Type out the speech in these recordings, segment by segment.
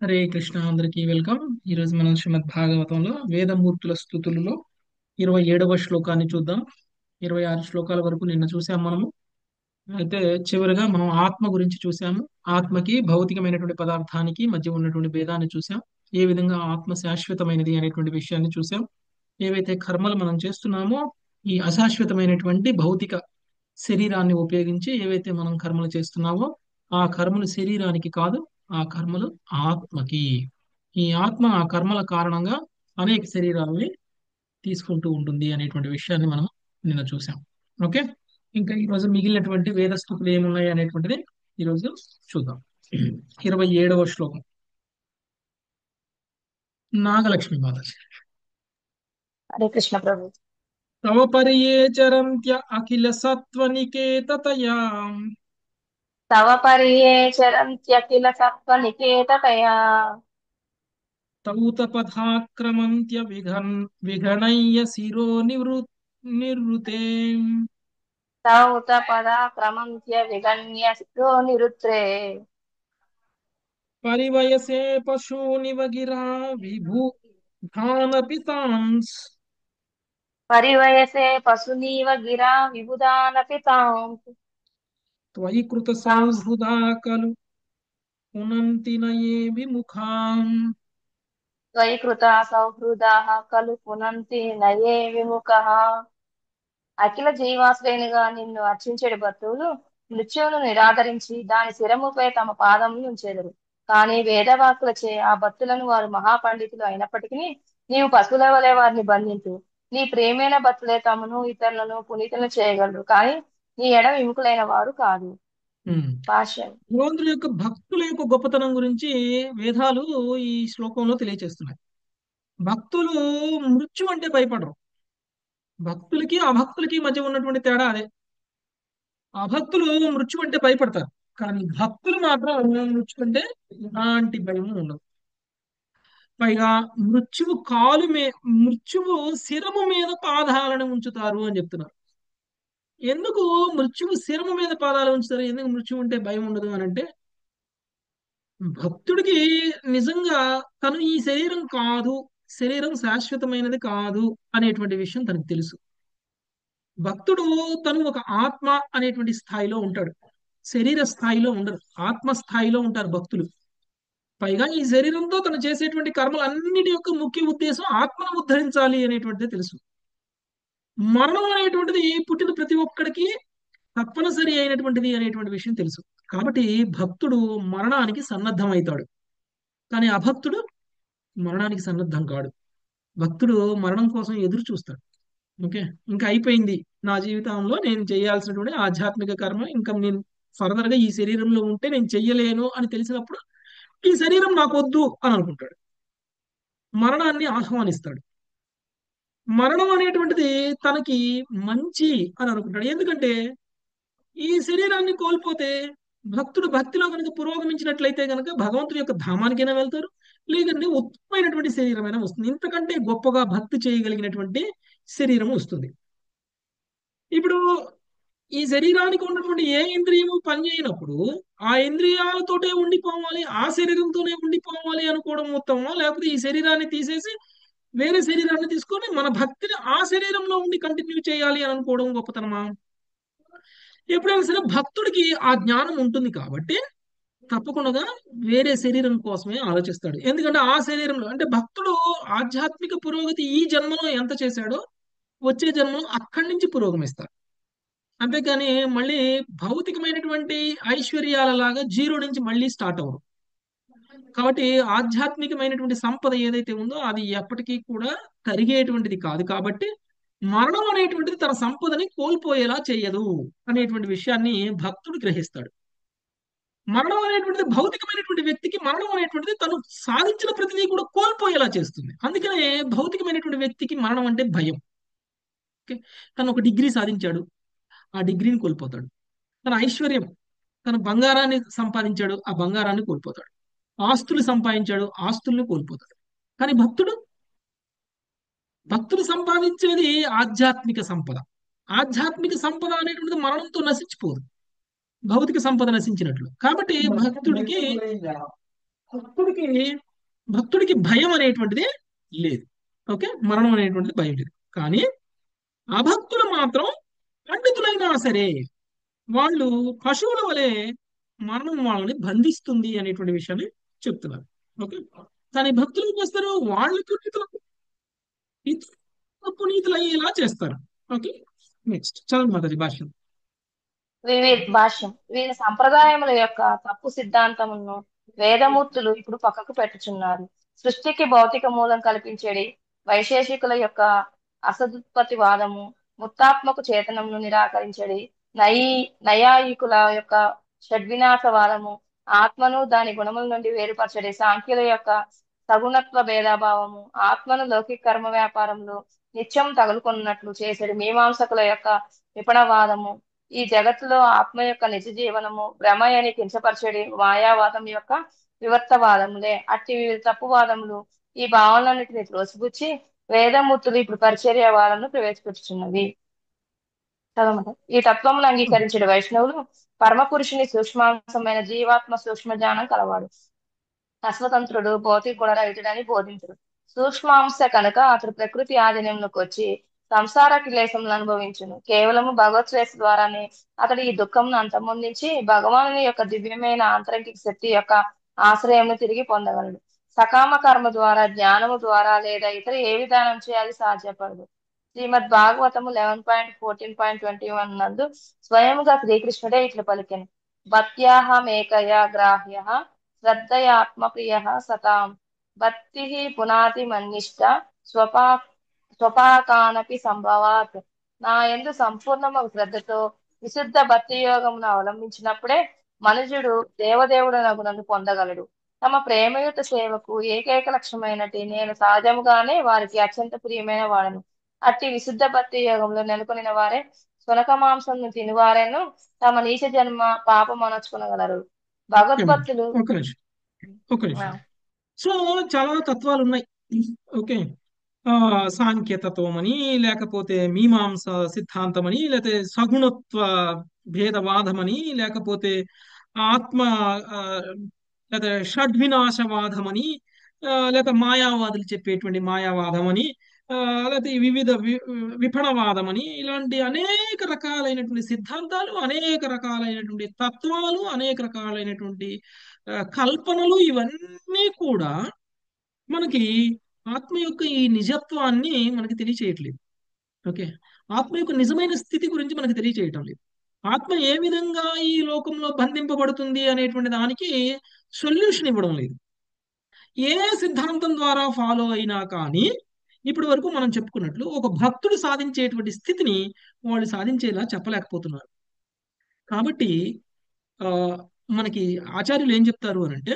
హరే కృష్ణ, అందరికీ వెల్కమ్. ఈరోజు మనం శ్రీమద్ భాగవతంలో వేదమూర్తుల స్థుతులలో 27వ శ్లోకాన్ని చూద్దాం. 26 శ్లోకాల వరకు నిన్న చూసాం మనము. అయితే చివరిగా మనం ఆత్మ గురించి చూసాము. ఆత్మకి భౌతికమైనటువంటి పదార్థానికి మధ్య ఉన్నటువంటి భేదాన్ని చూసాం. ఏ విధంగా ఆత్మ శాశ్వతమైనది అనేటువంటి విషయాన్ని చూసాం. ఏవైతే కర్మలు మనం చేస్తున్నామో ఈ అశాశ్వతమైనటువంటి భౌతిక శరీరాన్ని ఉపయోగించి ఏవైతే మనం కర్మలు చేస్తున్నామో ఆ కర్మలు శరీరానికి కాదు, ఆ కర్మలు ఆత్మకి. ఈ ఆత్మ ఆ కర్మల కారణంగా అనేక శరీరాలని తీసుకుంటూ ఉంటుంది అనేటువంటి విషయాన్ని మనం నిన్న చూసాం. ఓకే, ఇంకా ఈరోజు మిగిలినటువంటి వేద స్థుతులు ఏమున్నాయి అనేటువంటిది ఈరోజు చూద్దాం. 27వ శ్లోకం. నాగలక్ష్మి మాతాజీ. హరే కృష్ణ ప్రభు. తవ పర్యేచరంత్య అఖిల సత్వనికేతతయా తవ పర్యేచరంత్యఖిల సత్వనికేతతయా తౌతపథాక్రమంత్య విఘణయ్య శిరో నివృతే తౌత పదాక్రమంత్య విగణ్య శిరో నిరుత్రే పరివయసే పశూనివ గిరా విభుధానపి తాంస్ పరివయసే పశునీవ గిరా విబుధానపి తాం త్వయి కృత తాం సౌహృదా ఖలు పునంతి నయే విముఖాం. త్వయి కృతా సౌహృదాః ఖలు పునంతి నయే విముఖః. అఖిల జీవాశ్రేణిగా నిన్ను అర్చించేడు భక్తులు మృత్యువును నిరాదరించి దాని శిరముపై తమ పాదములు ఉంచెదరు. కానీ వేదవాక్కులచే ఆ భక్తులను వారు మహాపండితులు అయినప్పటికీ నీవు పశువుల వలె వారిని బంధించు. నీ ప్రేమైన భక్తులే తమను ఇతరులను పునీతులను చేయగలరు, కానీ నీ ఎడ విముఖులైన వారు కాదు. భాష్యం. భగవంతుడి యొక్క భక్తుల యొక్క గొప్పతనం గురించి వేదాలు ఈ శ్లోకంలో తెలియజేస్తున్నాయి. భక్తులు మృత్యు అంటే భయపడరు. భక్తులకి అభక్తులకి మధ్య ఉన్నటువంటి తేడా అదే. అభక్తులు మృత్యు అంటే భయపడతారు, కానీ భక్తులు మాత్రం మృత్యు అంటే ఎలాంటి భయం ఉండదు. పైగా మృత్యువు శిరము మీద పాదాలను ఉంచుతారు అని చెప్తున్నారు. ఎందుకు మృత్యువు శిరము మీద పాదాలు ఉంచుతారు? ఎందుకు మృత్యు ఉంటే భయం ఉండదు అని అంటే, భక్తుడికి నిజంగా తను ఈ శరీరం కాదు, శరీరం శాశ్వతమైనది కాదు అనేటువంటి విషయం తనకు తెలుసు. భక్తుడు తను ఒక ఆత్మ అనేటువంటి స్థాయిలో ఉంటాడు, శరీర స్థాయిలో ఉండరు, ఆత్మ స్థాయిలో ఉంటారు భక్తులు. పైగా ఈ శరీరంతో తను చేసేటువంటి కర్మలన్నిటి యొక్క ముఖ్య ఉద్దేశం ఆత్మను ఉద్ధరించాలి అనేటువంటిది తెలుసు. మరణం అనేటువంటిది పుట్టిన ప్రతి ఒక్కడికి తప్పనిసరి అయినటువంటిది అనేటువంటి విషయం తెలుసు. కాబట్టి భక్తుడు మరణానికి సన్నద్ధమవుతాడు, కానీ అభక్తుడు మరణానికి సన్నద్ధం కాడు. భక్తుడు మరణం కోసం ఎదురు చూస్తాడు. ఓకే, ఇంకా అయిపోయింది నా జీవితంలో నేను చేయాల్సినటువంటి ఆధ్యాత్మిక కర్మ, ఇంకా నేను ఫర్దర్ గా ఈ శరీరంలో ఉంటే నేను చెయ్యలేను అని తెలిసినప్పుడు ఈ శరీరం నాకు వద్దు అని అనుకుంటాడు, మరణాన్ని ఆహ్వానిస్తాడు. మరణం అనేటువంటిది తనకి మంచి అని అనుకుంటాడు. ఎందుకంటే ఈ శరీరాన్ని కోల్పోతే భక్తుడు భక్తిలో కనుక పురోగమించినట్లయితే కనుక భగవంతుడి యొక్క ధామానికైనా వెళ్తారు, లేదంటే ఉత్తమమైనటువంటి శరీరమైనా వస్తుంది. ఇంతకంటే గొప్పగా భక్తి చేయగలిగినటువంటి శరీరం వస్తుంది. ఇప్పుడు ఈ శరీరానికి ఉన్నటువంటి ఏ ఇంద్రియము పనిచేయనప్పుడు ఆ ఇంద్రియాలతోటే ఉండిపోవాలి, ఆ శరీరంతోనే ఉండిపోవాలి అనుకోవడం ఉత్తమమా, లేకపోతే ఈ శరీరాన్ని తీసేసి వేరే శరీరాన్ని తీసుకొని మన భక్తిని ఆ శరీరంలో ఉండి కంటిన్యూ చేయాలి అని అనుకోవడం గొప్పతనమా? ఎప్పుడైనా సరే భక్తుడికి ఆ జ్ఞానం ఉంటుంది కాబట్టి తప్పకుండా వేరే శరీరం కోసమే ఆలోచిస్తాడు. ఎందుకంటే ఆ శరీరంలో అంటే భక్తుడు ఆధ్యాత్మిక పురోగతి ఈ జన్మలో ఎంత చేశాడో వచ్చే జన్మలో అక్కడి నుంచి పురోగమిస్తాడు. అంతేకాని మళ్ళీ భౌతికమైనటువంటి ఐశ్వర్యాల లాగా జీరో నుంచి మళ్ళీ స్టార్ట్ అవ్వరు. కాబట్టి ఆధ్యాత్మికమైనటువంటి సంపద ఏదైతే ఉందో అది ఎప్పటికీ కూడా తరిగేటువంటిది కాదు. కాబట్టి మరణం అనేటువంటిది తన సంపదని కోల్పోయేలా చేయదు అనేటువంటి విషయాన్ని భక్తుడు గ్రహిస్తాడు. మరణం అనేటువంటిది భౌతికమైనటువంటి వ్యక్తికి మరణం అనేటువంటిది తను సాధించిన ప్రతిదీ కూడా కోల్పోయేలా చేస్తుంది. అందుకనే భౌతికమైనటువంటి వ్యక్తికి మరణం అంటే భయం. ఓకే, తను ఒక డిగ్రీ సాధించాడు, ఆ డిగ్రీని కోల్పోతాడు. తన ఐశ్వర్యం, తన బంగారాన్ని సంపాదించాడు, ఆ బంగారాన్ని కోల్పోతాడు. ఆస్తులు సంపాదించాడు, ఆస్తుల్ని కోల్పోతాడు. కానీ భక్తుడు సంపాదించేది ఆధ్యాత్మిక సంపద. ఆధ్యాత్మిక సంపద అనేటువంటిది మరణంతో నశించిపోదు, భౌతిక సంపద నశించినట్లు. కాబట్టి భక్తుడికి భక్తుడికి భక్తుడికి భయం అనేటువంటిది లేదు. ఓకే, మరణం అనేటువంటిది భయం లేదు. కానీ అభక్తులు మాత్రం పండితులైనా సరే వాళ్ళు పశువుల వలె మరణం వాళ్ళని బంధిస్తుంది అనేటువంటి విషయాన్ని చెప్తున్నారు. ఓకే, కానీ భక్తులు ఏం చేస్తారు, వాళ్ళు పునీతులకు పునీతులు అయ్యేలా చేస్తారు. ఓకే, నెక్స్ట్ చదువు మాతాజీ భాష్యం. భాష్యం. వివిధ సంప్రదాయముల యొక్క తప్పు సిద్ధాంతమును వేదమూర్తులు ఇప్పుడు పక్కకు పెట్టుచున్నారు. సృష్టికి భౌతిక మూలం కల్పించేది వైశేషికుల యొక్క అసదుత్పత్తి వాదము, ముత్తాత్మకు చేతనమును నిరాకరించేది నైయాయికుల యొక్క షడ్వినాశవాదము, ఆత్మను దాని గుణముల నుండి వేరుపరచడి సాంఖ్యుల యొక్క సగుణత్వ భేదాభావము, ఆత్మను లౌకిక కర్మ వ్యాపారంలో నిత్యం తగులుకున్నట్లు చేసేది మీమాంసకుల యొక్క విపణవాదము, ఈ జగత్తులో ఆత్మ యొక్క నిజ జీవనము భ్రమయని కించపరచడి మాయావాదం యొక్క వివర్తవాదములే. అట్టి వివిధ తప్పువాదములు ఈ భావనలన్నిటిని త్రోసిపుచ్చి వేదమూర్తులు ఇప్పుడు పరిచర్యవాదమును ప్రవేశపెట్టుచున్నవి. చదవమంట. ఈ తత్వమును అంగీకరించిన వైష్ణవులు పరమపురుషుని సూక్ష్మాంశమైన జీవాత్మ సూక్ష్మ జ్ఞానం కలవాడు, అస్వతంత్రుడు, భౌతిక గుణరహితుడని బోధించుడు. సూక్ష్మాంశ కనుక అతడు ప్రకృతి ఆధీనంలోకి వచ్చి సంసార క్లేశములను అనుభవించును. కేవలము భగవత్శ్రేష్ఠ ద్వారానే అతడు ఈ దుఃఖమును అంతమొందించి భగవానుని యొక్క దివ్యమైన ఆంతరంగిక శక్తి యొక్క ఆశ్రయమును తిరిగి పొందగలడు. సకామ కర్మ ద్వారా, జ్ఞానము ద్వారా లేదా ఇతర ఏ విధానం చేయాలి సాధ్యపడదు. శ్రీమద్ భాగవతము 11.14.21 నందు స్వయముగా శ్రీకృష్ణుడే ఇట్లా పలికెను. భక్త్యాహమేకయా గ్రాహ్య శ్రద్ధయాత్మప్రియ సతాం భక్తి పునాతి మన్నిష్ట స్వపా స్వపాకానపి సంభవాత్. నా యందు సంపూర్ణము శ్రద్ధతో విశుద్ధ భక్తి యోగమును అవలంబించినప్పుడే మనుజుడు దేవదేవుడనగునను పొందగలడు. తమ ప్రేమయుత సేవకు ఏకైక లక్ష్యమైనటి నేను సహజముగానే వారికి అత్యంత ప్రియమైన వాడను. అట్టి విశుద్ధ భక్తి యోగంలో నెలకొనిన వారే సునక మాంసం తినివారేను తమ నీచ జన్మ పాపం అనర్చుకునగలరు. ఓకే మేడం, భగవద్భక్తులు ఒక నిమిషం, ఒక నిమిషం. సో చాలా తత్వాలు ఉన్నాయి. ఓకే, సాంఖ్య తత్వం అని, లేకపోతే మీమాంస సిద్ధాంతం అని, లేకపోతే సగుణత్వ భేదవాదం అని, లేకపోతే ఆత్మ ఆ, లేదా షడ్వినాశవాదం అని, లేదా మాయావాదులు చెప్పేటువంటి మాయావాదం అని, లేకపోతే ఈ వివిధ విఫణవాదం అని, ఇలాంటి అనేక రకాలైనటువంటి సిద్ధాంతాలు, అనేక రకాలైనటువంటి తత్వాలు, అనేక రకాలైనటువంటి కల్పనలు, ఇవన్నీ కూడా మనకి ఆత్మ యొక్క ఈ నిజత్వాన్ని మనకి తెలియచేయట్లేదు. ఓకే, ఆత్మ యొక్క నిజమైన స్థితి గురించి మనకి తెలియచేయటం లేదు. ఆత్మ ఏ విధంగా ఈ లోకంలో బంధింపబడుతుంది అనేటువంటి దానికి సొల్యూషన్ ఇవ్వడం లేదు. ఏ సిద్ధాంతం ద్వారా ఫాలో అయినా కానీ ఇప్పటి వరకు మనం చెప్పుకున్నట్లు ఒక భక్తుడు సాధించేటువంటి స్థితిని వాళ్ళు సాధించేలా చెప్పలేకపోతున్నారు. కాబట్టి ఆ, మనకి ఆచార్యులు ఏం చెప్తారు అని అంటే,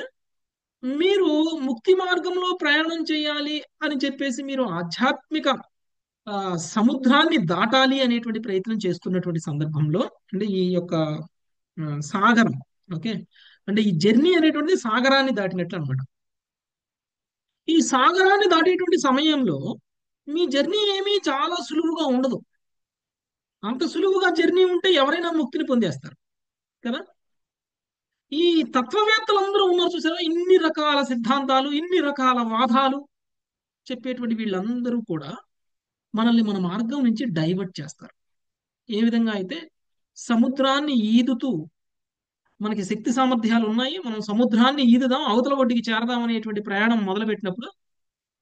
మీరు ముక్తి మార్గంలో ప్రయాణం చేయాలి అని చెప్పేసి మీరు ఆధ్యాత్మిక ఆ, సముద్రాన్ని దాటాలి అనేటువంటి ప్రయత్నం చేస్తున్నటువంటి సందర్భంలో, అంటే ఈ యొక్క సాగరం, ఓకే, అంటే ఈ జర్నీ అనేటువంటిది సాగరాన్ని దాటినట్లు అనమాట. ఈ సాగరాన్ని దాటేటువంటి సమయంలో మీ జర్నీ ఏమీ చాలా సులువుగా ఉండదు. అంత సులువుగా జర్నీ ఉంటే ఎవరైనా ముక్తిని పొందేస్తారు కదా. ఈ తత్వవేత్తలందరూ ఉన్నారు చూసారా, ఇన్ని రకాల సిద్ధాంతాలు, ఇన్ని రకాల వాదాలు చెప్పేటువంటి వీళ్ళందరూ కూడా మనల్ని మన మార్గం నుంచి డైవర్ట్ చేస్తారు. ఏ విధంగా అయితే సముద్రాన్ని ఈదుతూ మనకి శక్తి సామర్థ్యాలు ఉన్నాయి, మనం సముద్రాన్ని ఈదుదాం, అవతల ఒడ్డుకి చేరదాం అనేటువంటి ప్రయాణం మొదలుపెట్టినప్పుడు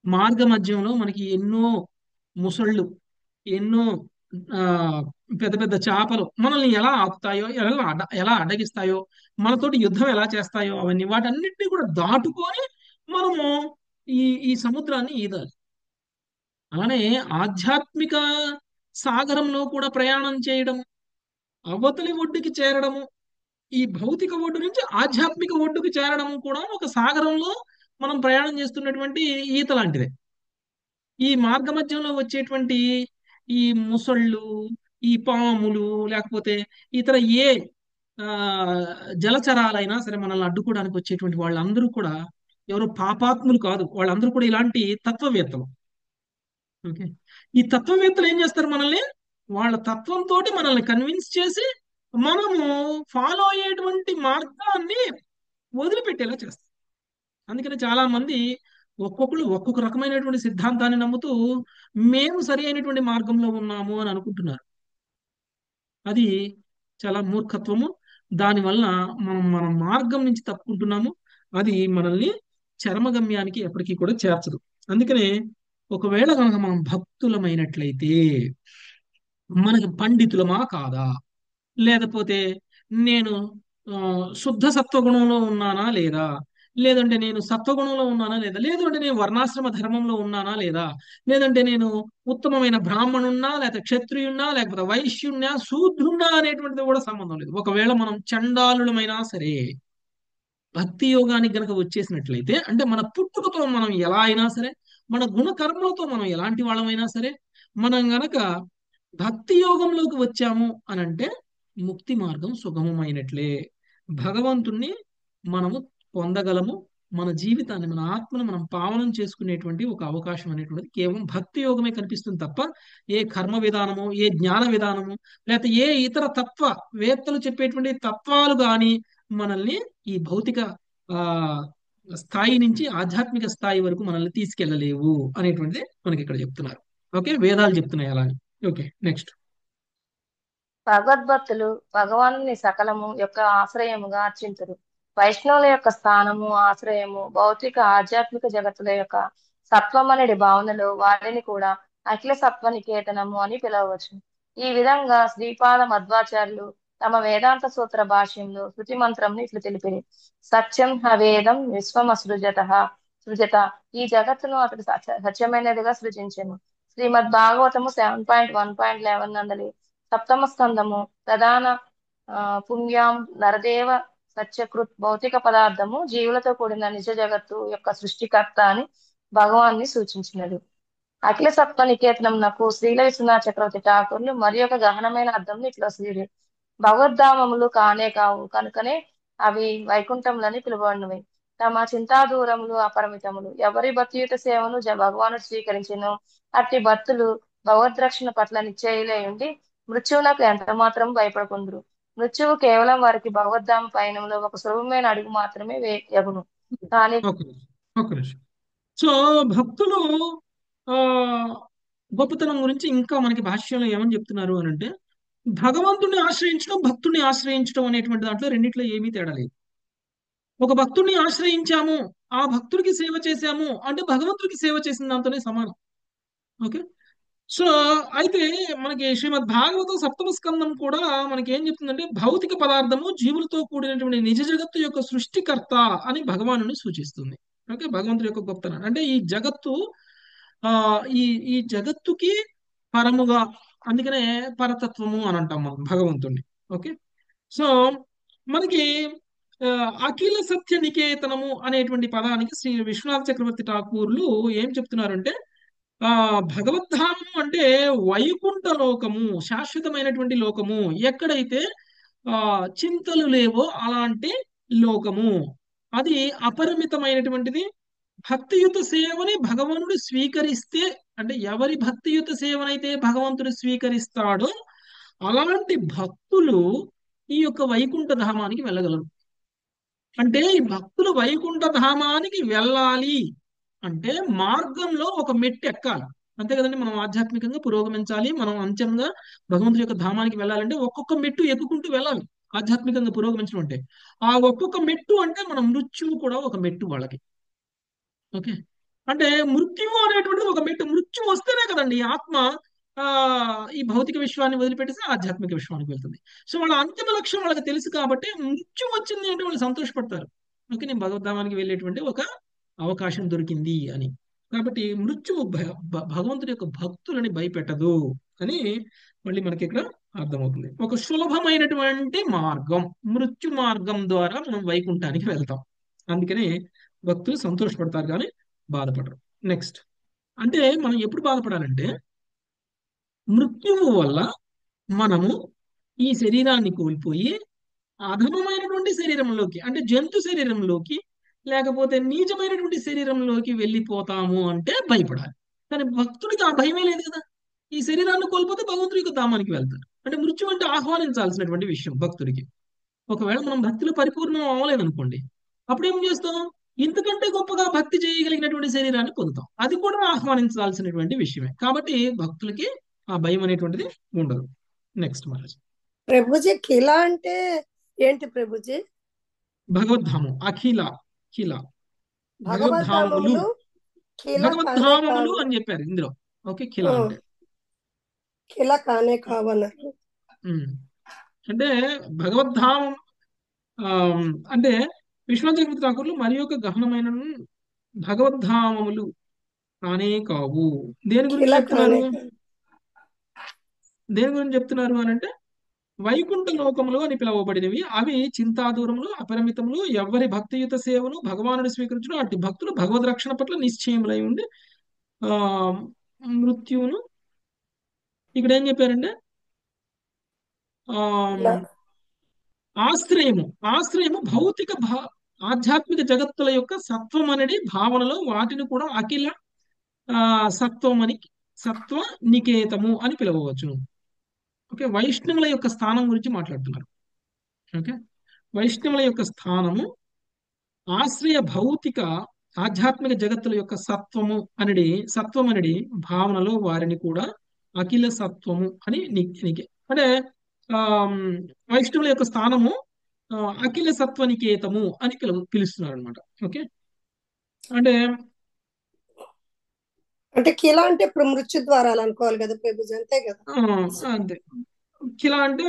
మార్గ మధ్యంలో మనకి ఎన్నో ముసళ్ళు, ఎన్నో ఆ, పెద్ద పెద్ద చేపలు మనల్ని ఎలా ఆపుతాయో, ఎలా అడ్డగిస్తాయో, మనతోటి యుద్ధం ఎలా చేస్తాయో, అవన్నీ వాటన్నిటిని కూడా దాటుకొని మనము ఈ ఈ సముద్రాన్ని ఈదాలి. అలానే ఆధ్యాత్మిక సాగరంలో కూడా ప్రయాణం చేయడం, అవతలి ఒడ్డుకి చేరడము, ఈ భౌతిక ఒడ్డు నుంచి ఆధ్యాత్మిక ఒడ్డుకి చేరడం కూడా ఒక సాగరంలో మనం ప్రయాణం చేస్తున్నటువంటి ఈత లాంటిదే. ఈ మార్గ మధ్యంలో వచ్చేటువంటి ఈ ముసళ్ళు, ఈ పాములు, లేకపోతే ఇతర ఏ ఆ జలచరాలైనా సరే మనల్ని అడ్డుకోవడానికి వచ్చేటువంటి వాళ్ళందరూ కూడా ఎవరు పాపాత్ములు కాదు, వాళ్ళందరూ కూడా ఇలాంటి తత్వవేత్తలు. ఓకే, ఈ తత్వవేత్తలు ఏం చేస్తారు, మనల్ని వాళ్ళ తత్వంతో మనల్ని కన్విన్స్ చేసి మనము ఫాలో అయ్యేటువంటి మార్గాన్ని వదిలిపెట్టేలా చేస్తారు. అందుకని చాలా మంది ఒక్కొక్కరు ఒక్కొక్క రకమైనటువంటి సిద్ధాంతాన్ని నమ్ముతూ మేము సరి అయినటువంటి మార్గంలో ఉన్నాము అని అనుకుంటున్నారు. అది చాలా మూర్ఖత్వము. దానివల్ల మన మార్గం నుంచి తప్పుకుంటున్నాము. అది మనల్ని చరమగమ్యానికి ఎప్పటికీ కూడా చేర్చదు. అందుకనే ఒకవేళ కనుక మనం భక్తులమైనట్లయితే మనకి పండితులమా కాదా, లేకపోతే నేను ఆ, శుద్ధ సత్వగుణంలో ఉన్నానా లేదా, లేదంటే నేను సత్వగుణంలో ఉన్నానా లేదా, లేదంటే నేను వర్ణాశ్రమ ధర్మంలో ఉన్నానా లేదా, లేదంటే నేను ఉత్తమమైన బ్రాహ్మణున్నా లేకపోతే క్షత్రియున్నా లేకపోతే వైశ్యున్నా శూద్రున్నా అనేటువంటిది కూడా సంబంధం లేదు. ఒకవేళ మనం చండాలులమైనా సరే భక్తి యోగానికి గనక వచ్చేసినట్లయితే, అంటే మన పుట్టుకతో మనం ఎలా అయినా సరే, మన గుణ కర్మలతో మనం ఎలాంటి వాళ్ళమైనా సరే, మనం గనక భక్తి యోగంలోకి వచ్చాము అని అంటే ముక్తి మార్గం సుగమమైనట్లే. భగవంతుణ్ణి మనము పొందగలము. మన జీవితాన్ని, మన ఆత్మను మనం పావనం చేసుకునేటువంటి ఒక అవకాశం అనేటువంటిది కేవలం భక్తి యోగమే కనిపిస్తుంది తప్ప ఏ కర్మ విధానము, ఏ జ్ఞాన విధానము, లేకపోతే ఏ ఇతర తత్వ వేత్తలు చెప్పేటువంటి తత్వాలు కానీ మనల్ని ఈ భౌతిక ఆ స్థాయి నుంచి ఆధ్యాత్మిక స్థాయి వరకు మనల్ని తీసుకెళ్ళలేవు అనేటువంటిది మనకి ఇక్కడ చెప్తున్నారు. ఓకే, వేదాలు చెప్తున్నాయి అలా అని. Okay, next. భగవద్భక్తులు భగవానుని సకలము యొక్క ఆశ్రయముగా అర్చింతురు. వైష్ణవుల యొక్క స్థానము ఆశ్రయము భౌతిక ఆధ్యాత్మిక జగత్తుల యొక్క సత్వమనడి భావనలో వారిని కూడా అఖిల సత్వ నికేతనము అని పిలవవచ్చు. ఈ విధంగా శ్రీపాద మధ్వాచార్యులు తమ వేదాంత సూత్ర భాష్యంలో శృతి మంత్రంని ఇట్లు తెలిపిరి. సత్యం హవేదం విశ్వమసృజత సృజత. ఈ జగత్తును అతడు సత్యమైనదిగా సృజించెను. శ్రీమద్ భాగవతము 7.1.11 నందలి సప్తమ స్కందము ప్రధాన పుణ్యాం నరదేవ సత్యకృత్ భౌతిక పదార్థము జీవులతో కూడిన నిజ జగత్తు యొక్క సృష్టికర్త అని భగవాన్ని సూచించినది. అఖిల సత్వ నికేతనం నాకు శ్రీల విశ్వనాథ చక్రవర్తి ఠాకూర్లు మరి ఒక గహనమైన అర్థంని ఇట్లా శ్రీరి. భగవద్ధామములు కానే కావు కనుకనే అవి వైకుంఠములని పిలువబడినవి. తమ చింతాదూరములు అపరిమితములు. ఎవరి భక్తియుత సేవను భగవానుడు స్వీకరించెను అట్టి భక్తులు భగవద్రక్షణ పట్ల నిశ్చయులై ఉండి మృత్యువునకు ఎంత మాత్రం భయపడకుందురు. మృత్యువు కేవలం వారికి భగవద్ధామ పయనంలో ఒక సులభమైన అడుగు మాత్రమే యగును. కానీ ఓకే, ఒక్క నిమిషం. సో భక్తులు ఆ గొప్పతనం గురించి ఇంకా మనకి భాష్యంలో ఏమని చెప్తున్నారు అని అంటే, భగవంతుణ్ణి ఆశ్రయించడం భక్తుణ్ణి ఆశ్రయించడం అనేటువంటి దాంట్లో రెండిట్లో ఏమీ తేడా లేదు. ఒక భక్తుడిని ఆశ్రయించాము, ఆ భక్తుడికి సేవ చేశాము అంటే భగవంతుడికి సేవ చేసిన దాంతోనే సమానం. ఓకే. సో అయితే మనకి శ్రీమద్ భాగవతం సప్తమ స్కందం కూడా మనకి ఏం చెప్తుందంటే, భౌతిక పదార్థము జీవులతో కూడినటువంటి నిజ జగత్తు యొక్క సృష్టికర్త అని భగవానుని సూచిస్తుంది. ఓకే, భగవంతుడి యొక్క గొప్పతనం అంటే ఈ జగత్తు ఆ ఈ ఈ జగత్తుకి పరముగా, అందుకనే పరతత్వము అని అంటాం మనం భగవంతుణ్ణి. ఓకే. సో మనకి ఆ, అఖిల సత్య నికేతనము అనేటువంటి పదానికి శ్రీ విశ్వనాథ చక్రవర్తి ఠాకూర్లు ఏం చెప్తున్నారంటే, ఆ భగవద్ధామము అంటే వైకుంఠ లోకము, శాశ్వతమైనటువంటి లోకము, ఎక్కడైతే ఆ చింతలు లేవో అలాంటి లోకము. అది అపరిమితమైనటువంటిది. భక్తియుత సేవని భగవంతుడు స్వీకరిస్తే, అంటే ఎవరి భక్తియుత సేవనైతే భగవంతుడు స్వీకరిస్తాడో అలాంటి భక్తులు ఈ యొక్క వైకుంఠ ధామానికి వెళ్ళగలరు. అంటే ఈ భక్తులు వైకుంఠ ధామానికి వెళ్ళాలి అంటే మార్గంలో ఒక మెట్టు ఎక్కాలి. అంతే కదండి, మనం ఆధ్యాత్మికంగా పురోగమించాలి, మనం అంత్యంగా భగవంతుడి యొక్క ధామానికి వెళ్ళాలంటే ఒక్కొక్క మెట్టు ఎక్కుకుంటూ వెళ్ళాలి. ఆధ్యాత్మికంగా పురోగమించడం అంటే ఆ ఒక్కొక్క మెట్టు అంటే మన మృత్యువు కూడా ఒక మెట్టు వాళ్ళకి. ఓకే. అంటే మృత్యువు అనేటువంటిది ఒక మెట్టు. మృత్యు వస్తేనే కదండి ఈ ఆత్మ ఆ ఈ భౌతిక విశ్వాన్ని వదిలిపెట్టేసి ఆధ్యాత్మిక విశ్వానికి వెళ్తుంది. సో వాళ్ళ అంతిమ లక్ష్యం వాళ్ళకి తెలుసు కాబట్టి మృత్యు వచ్చింది అంటే వాళ్ళు సంతోషపడతారు. ఓకే, నేను భగవద్ధామానికి వెళ్ళేటువంటి ఒక అవకాశం దొరికింది అని. కాబట్టి మృత్యువు భగవంతుడి యొక్క భక్తులని భయపెట్టదు అని మళ్ళీ మనకి ఇక్కడ అర్థమవుతుంది. ఒక సులభమైనటువంటి మార్గం, మృత్యు మార్గం ద్వారా మనం వైకుంఠానికి వెళ్తాం. అందుకని భక్తులు సంతోషపడతారు కానీ బాధపడరు. నెక్స్ట్, అంటే మనం ఎప్పుడు బాధపడాలంటే మృత్యువు వల్ల మనము ఈ శరీరాన్ని కోల్పోయి అధమమైనటువంటి శరీరంలోకి, అంటే జంతు శరీరంలోకి లేకపోతే నీచమైనటువంటి శరీరంలోకి వెళ్ళిపోతాము అంటే భయపడాలి. కానీ భక్తుడికి ఆ భయమే లేదు కదా. ఈ శరీరాన్ని కోల్పోతే భగవంతుడి యొక్క ధామానికి వెళ్తారు. అంటే మృత్యు అంటే ఆహ్వానించాల్సినటువంటి విషయం భక్తుడికి. ఒకవేళ మనం భక్తిలో పరిపూర్ణం అవ్వలేదనుకోండి, అప్పుడు ఏం చేస్తాం? ఇంతకంటే గొప్పగా భక్తి చేయగలిగినటువంటి శరీరాన్ని పొందుతాం. అది కూడా ఆహ్వానించాల్సినటువంటి విషయమే. కాబట్టి భక్తులకి ఆ భయం అనేటువంటిది ఉండదు. నెక్స్ట్ మహారాజ్. ప్రభుజీ ఖిలా అంటే ఏంటి ప్రభుజీ? భగవద్ధామం అఖిల ఖిల భగవద్ధామములు. భగవద్ధామములు ఖిల కానే భగవద్ధామములు కావు. అని చెప్పారు ఇందులో. ఓకే, ఖిల ఆ, అంటే ఖిల కానే కావన్నారు. ఉమ్, అంటే భగవద్ధామం అంటే విశ్వనాథ ఠాకూర్లు మరి యొక్క గహనమైన భగవద్ధామములు కానే కావు. దేని ఖిల గురించి చెప్తున్నారు? కానే కావు. దేని గురించి చెప్తున్నారు అని అంటే వైకుంఠ లోకములు అని పిలువబడినవి. అవి చింతాదూరములు, అపరిమితములు. ఎవరి భక్తియుత సేవను భగవానుడు స్వీకరించడం అట్టి భక్తులు భగవద్ రక్షణ పట్ల నిశ్చయములై ఉండి ఆ మృత్యువును ఇక్కడ ఏం చెప్పారంటే ఆ ఖిల ఆశ్రయము ఆశ్రయము భౌతిక ఆధ్యాత్మిక జగత్తుల యొక్క సత్వం అనేది భావనలో వాటిని కూడా అఖిల సత్వం అని సత్వ నికేతము అని పిలవవచ్చును. ఓకే, వైష్ణవుల యొక్క స్థానం గురించి మాట్లాడుతున్నారు. ఓకే, వైష్ణవుల యొక్క స్థానము ఆశ్రయ భౌతిక ఆధ్యాత్మిక జగత్తుల యొక్క సత్వం అనేది భావనలో వారిని కూడా అఖిల సత్వము అని అంటే ఆ వైష్ణవుల యొక్క స్థానము ఆ, అఖిల సత్వనికేతము అని పిలుస్తున్నారు అనమాట. ఓకే, అంటే అంటే ఖిల అంటే ఇప్పుడు మృత్యు ద్వారాలు అనుకోవాలి కదా ప్రభుజీ, అంతే కదా? అంతే. కిలా అంటే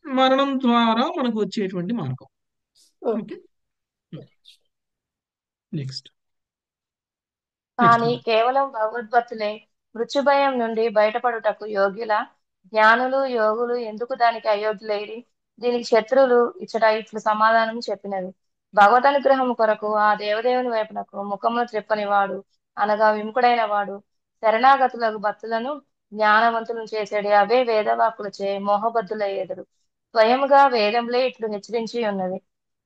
మరణం ద్వారా మనకు వచ్చేటువంటి మార్గం. ఓకే. ఓకే, నెక్స్ట్ కానీ కేవలం భగవద్భక్తులే మృత్యుభయం నుండి బయటపడుటకు యోగ్యుల జ్ఞానులు యోగులు ఎందుకు దానికి అయోగ్యులైరి? దీనికి శత్రువులు ఇట్లు సమాధానం చెప్పినవి. భగవద్ అనుగ్రహం కొరకు ఆ దేవదేవుని వైపునకు ముఖమును త్రిప్పని వాడు అనగా విముఖుడైన వాడు శరణాగతులకు భక్తులను జ్ఞానవంతులను చేసేది అవే వేదవాక్కులచే మోహబద్ధులయ్యేదరు. స్వయముగా వేదంలే ఇట్లు హెచ్చరించి ఉన్నది.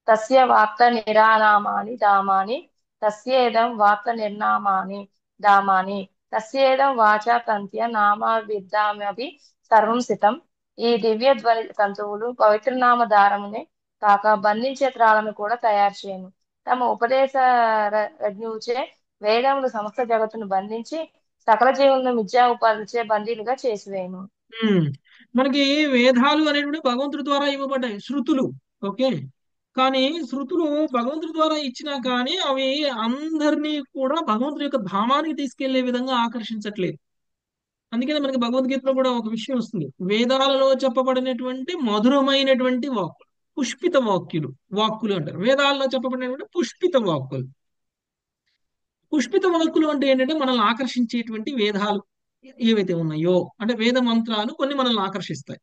తస్య వాక్త నిరానామాని దామాని తస్యేదం వాక్త నిర్నామాని దామాని తస్యేదం వాచా తంత్య నామావిద్దామపి సర్వం సితం. ఈ దివ్య ధ్వని తంతువులు పవిత్రనామ దారమునే కాక బంధించే త్రాలను కూడా తయారు చేయను. తమ ఉపదేశ రజ్ఞుచే వేదములు సమస్త జగత్తును బంధించి సకల జీవులను మిథ్యా ఉపాధిచే బందీలుగా చేసివేయను. మనకి వేదాలు అనేవి భగవంతుడి ద్వారా ఇవ్వబడ్డాయి, శృతులు. ఓకే, కానీ శృతులు భగవంతుడి ద్వారా ఇచ్చినా కానీ అవి అందరినీ కూడా భగవంతుడి యొక్క ధామానికి తీసుకెళ్లే విధంగా ఆకర్షించట్లేదు. అందుకనే మనకి భగవద్గీతలో కూడా ఒక విషయం వస్తుంది. వేదాలలో చెప్పబడినటువంటి మధురమైనటువంటి వాక్కులు పుష్పిత వాక్కులు అంటారు. వేదాలలో చెప్పబడినటువంటి పుష్పిత వాక్కులు. పుష్పిత వాక్కులు అంటే ఏంటంటే మనల్ని ఆకర్షించేటువంటి వేదాలు ఏవైతే ఉన్నాయో, అంటే వేద మంత్రాలు కొన్ని మనల్ని ఆకర్షిస్తాయి.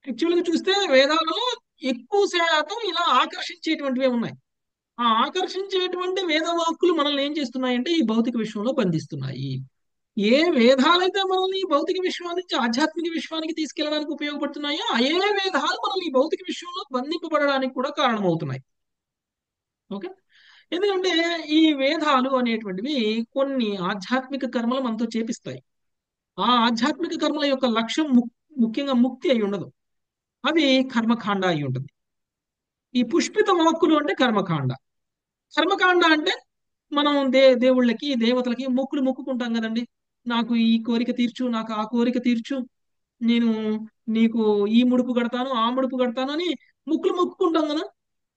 యాక్చువల్గా చూస్తే వేదాలలో ఎక్కువ శాతం ఇలా ఆకర్షించేటువంటివే ఉన్నాయి. ఆ ఆకర్షించేటువంటి వేదవాక్కులు మనల్ని ఏం చేస్తున్నాయంటే ఈ భౌతిక విశ్వంలో బంధిస్తున్నాయి. ఏ వేదాలైతే మనల్ని ఈ భౌతిక విశ్వం నుంచి ఆధ్యాత్మిక విశ్వానికి తీసుకెళ్ళడానికి ఉపయోగపడుతున్నాయో ఏ వేదాలు మనల్ని ఈ భౌతిక విశ్వంలో బంధింపబడడానికి కూడా కారణమవుతున్నాయి. ఓకే, ఎందుకంటే ఈ వేదాలు అనేటువంటివి కొన్ని ఆధ్యాత్మిక కర్మలు మనతో చేపిస్తాయి. ఆ ఆధ్యాత్మిక కర్మల యొక్క లక్ష్యం ముఖ్యంగా ముక్తి అయి ఉండదు, అవి కర్మకాండ అయి ఉంటుంది. ఈ పుష్పిత వాక్కులు అంటే కర్మకాండ. కర్మకాండ అంటే మనం దేవుళ్ళకి దేవతలకి మొక్కుకుంటాం కదండి. నాకు ఈ కోరిక తీర్చు, నాకు ఆ కోరిక తీర్చు, నేను నీకు ఈ ముడుపు కడతాను ఆ ముడుపు కడతాను అని మొక్కుకుంటాం కదా.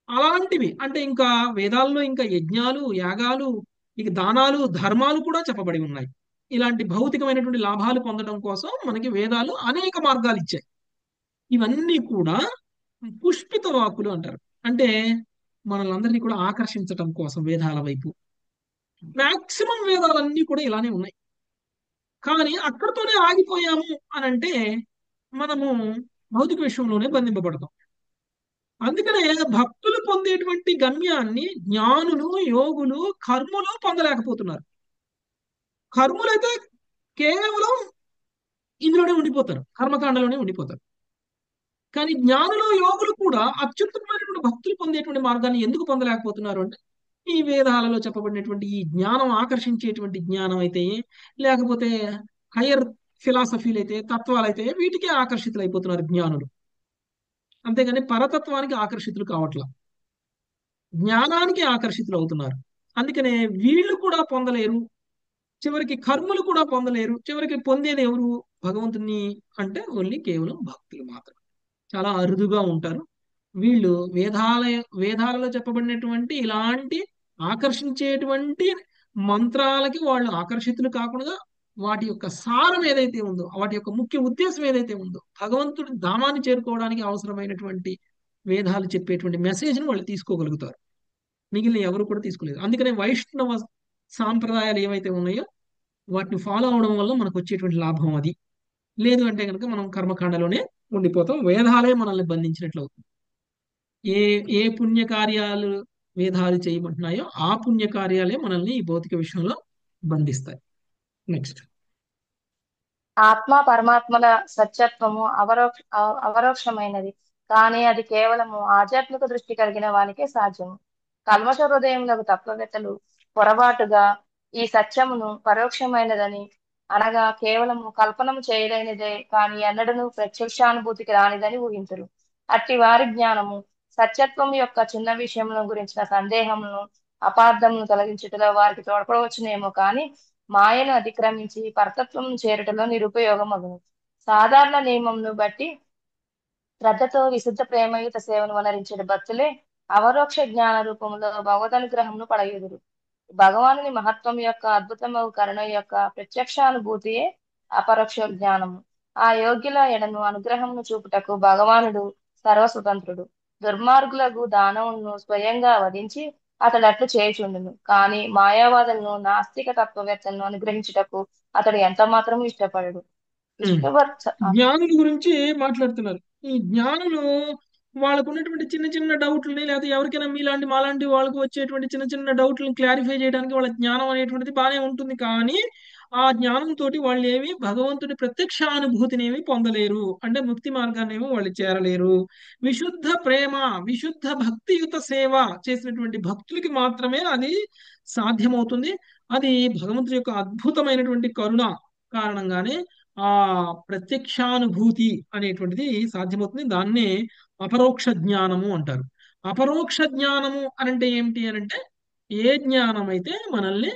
అలాంటివి అంటే ఇంకా వేదాల్లో ఇంకా యజ్ఞాలు యాగాలు ఇక దానాలు ధర్మాలు కూడా చెప్పబడి ఉన్నాయి. ఇలాంటి భౌతికమైనటువంటి లాభాలు పొందడం కోసం మనకి వేదాలు అనేక మార్గాలు ఇచ్చాయి. ఇవన్నీ కూడా పుష్పిత వాక్కులు అంటారు. అంటే మనల్ని కూడా ఆకర్షించటం కోసం వేదాల వైపు. మాక్సిమం వేదాలన్నీ కూడా ఇలానే ఉన్నాయి. కానీ అక్కడితోనే ఆగిపోయాము అని అంటే మనము భౌతిక విషయంలోనే బంధింపబడతాం. అందుకనే భక్తులు పొందేటువంటి గమ్యాన్ని జ్ఞానులు యోగులు కర్ములు పొందలేకపోతున్నారు. కర్ములైతే కేవలం ఇందులోనే ఉండిపోతారు, కర్మకాండలోనే ఉండిపోతారు. కానీ జ్ఞానులు యోగులు కూడా అత్యుత్తమైనటువంటి భక్తులు పొందేటువంటి మార్గాన్ని ఎందుకు పొందలేకపోతున్నారు అంటే ఈ వేదాలలో చెప్పబడినటువంటి ఈ జ్ఞానం ఆకర్షించేటువంటి జ్ఞానం అయితే, లేకపోతే హయ్యర్ ఫిలాసఫీలు అయితే, తత్వాలు అయితే వీటికే ఆకర్షితులు అయిపోతున్నారు జ్ఞానులు. అంతేగాని పరతత్వానికి ఆకర్షితులు కావట్లా. జ్ఞానానికి ఆకర్షితులు అవుతున్నారు. అందుకనే వీళ్ళు కూడా పొందలేరు, చివరికి కర్మలు కూడా పొందలేరు. చివరికి పొందేది ఎవరు? భగవంతుని అంటే ఓన్లీ కేవలం భక్తులు మాత్రం. చాలా అరుదుగా ఉంటారు వీళ్ళు. వేదాలలో చెప్పబడినటువంటి ఇలాంటి ఆకర్షించేటువంటి మంత్రాలకి వాళ్ళు ఆకర్షితులు కాకుండా, వాటి యొక్క సారం ఏదైతే ఉందో, వాటి యొక్క ముఖ్య ఉద్దేశం ఏదైతే ఉందో, భగవంతుడి ధామాన్ని చేరుకోవడానికి అవసరమైనటువంటి వేదాలు చెప్పేటువంటి మెసేజ్ని వాళ్ళు తీసుకోగలుగుతారు. మిగిలిన ఎవరు కూడా తీసుకోలేదు. అందుకనే వైష్ణవ సాంప్రదాయాలు ఏవైతే ఉన్నాయో వాటిని ఫాలో అవడం వల్ల మనకు వచ్చేటువంటి లాభం అది. లేదు అంటే కనుక మనం కర్మకాండలోనే ఉండిపోతాం, వేదాలే మనల్ని బంధించినట్లు అవుతుంది. ఏ ఏ పుణ్య కార్యాలు వేదాలు చేయమంటున్నాయో ఆ పుణ్య కార్యాలే మనల్ని ఈ భౌతిక విషయంలో బంధిస్తాయి. నెక్స్ట్. ఆత్మ పరమాత్మల సత్యత్వము అవరోక్షమైనది, కానీ అది కేవలము ఆధ్యాత్మిక దృష్టి కలిగిన వానికే సాధ్యము. కల్మష హృదయములకు తత్వవేత్తలు పొరపాటుగా ఈ సత్యమును పరోక్షమైనదని అనగా కేవలము కల్పనము చేయలేనిదే కానీ ఎన్నడను ప్రత్యక్షానుభూతికి రానిదని ఊహింతురు. అట్టి వారి జ్ఞానము సత్యత్వం యొక్క చిన్న విషయములను గురించిన సందేహమును అపార్థమును తొలగించుటలో వారికి తోడ్పడవచ్చునేమో కానీ మాయను అతిక్రమించి పరతత్వం చేరుటలో నిరుపయోగమగును. సాధారణ నియమమును బట్టి శ్రద్ధతో విశుద్ధ ప్రేమయుత సేవను వనరించిన భక్తులే అవరోక్ష జ్ఞాన రూపంలో భగవదనుగ్రహమును పడయుదురు. భగవానుని మహత్వం యొక్క అద్భుతమగు కరుణ యొక్క ప్రత్యక్షానుభూతియే అపరోక్ష జ్ఞానము. ఆ యోగ్యుల ఎడను అనుగ్రహమును చూపుటకు భగవానుడు సర్వస్వతంత్రుడు. దుర్మార్గులకు దానవులను స్వయంగా వధించి అతడు అట్లు చేయుచుండును. కానీ మాయావాదులను నాస్తిక తత్వవేత్తలను అనుగ్రహించుటకు అతడు ఎంత మాత్రం ఇష్టపడడు. జ్ఞానుల గురించి మాట్లాడుతున్నారు. ఈ జ్ఞానులు వాళ్ళకు ఉన్నటువంటి చిన్న చిన్న డౌట్లని, లేకపోతే ఎవరికైనా మీలాంటి మాలాంటి వాళ్ళకు వచ్చేటువంటి చిన్న చిన్న డౌట్లను క్లారిఫై చేయడానికి వాళ్ళ జ్ఞానం అనేటువంటిది బాగానే ఉంటుంది. కానీ ఆ జ్ఞానంతో వాళ్ళు ఏమి భగవంతుడి ప్రత్యక్షానుభూతిని ఏమి పొందలేరు, అంటే ముక్తి మార్గాన్ని ఏమి వాళ్ళు చేరలేరు. విశుద్ధ ప్రేమ, విశుద్ధ భక్తియుత సేవ చేసినటువంటి భక్తులకి మాత్రమే అది సాధ్యమవుతుంది. అది భగవంతుడి యొక్క అద్భుతమైనటువంటి కరుణ కారణంగానే ఆ ప్రత్యక్షానుభూతి అనేటువంటిది సాధ్యమవుతుంది. దాన్నే అపరోక్ష జ్ఞానము అంటారు. అపరోక్ష జ్ఞానము అనంటే ఏమిటి అనంటే, ఏ జ్ఞానం అయితే మనల్ని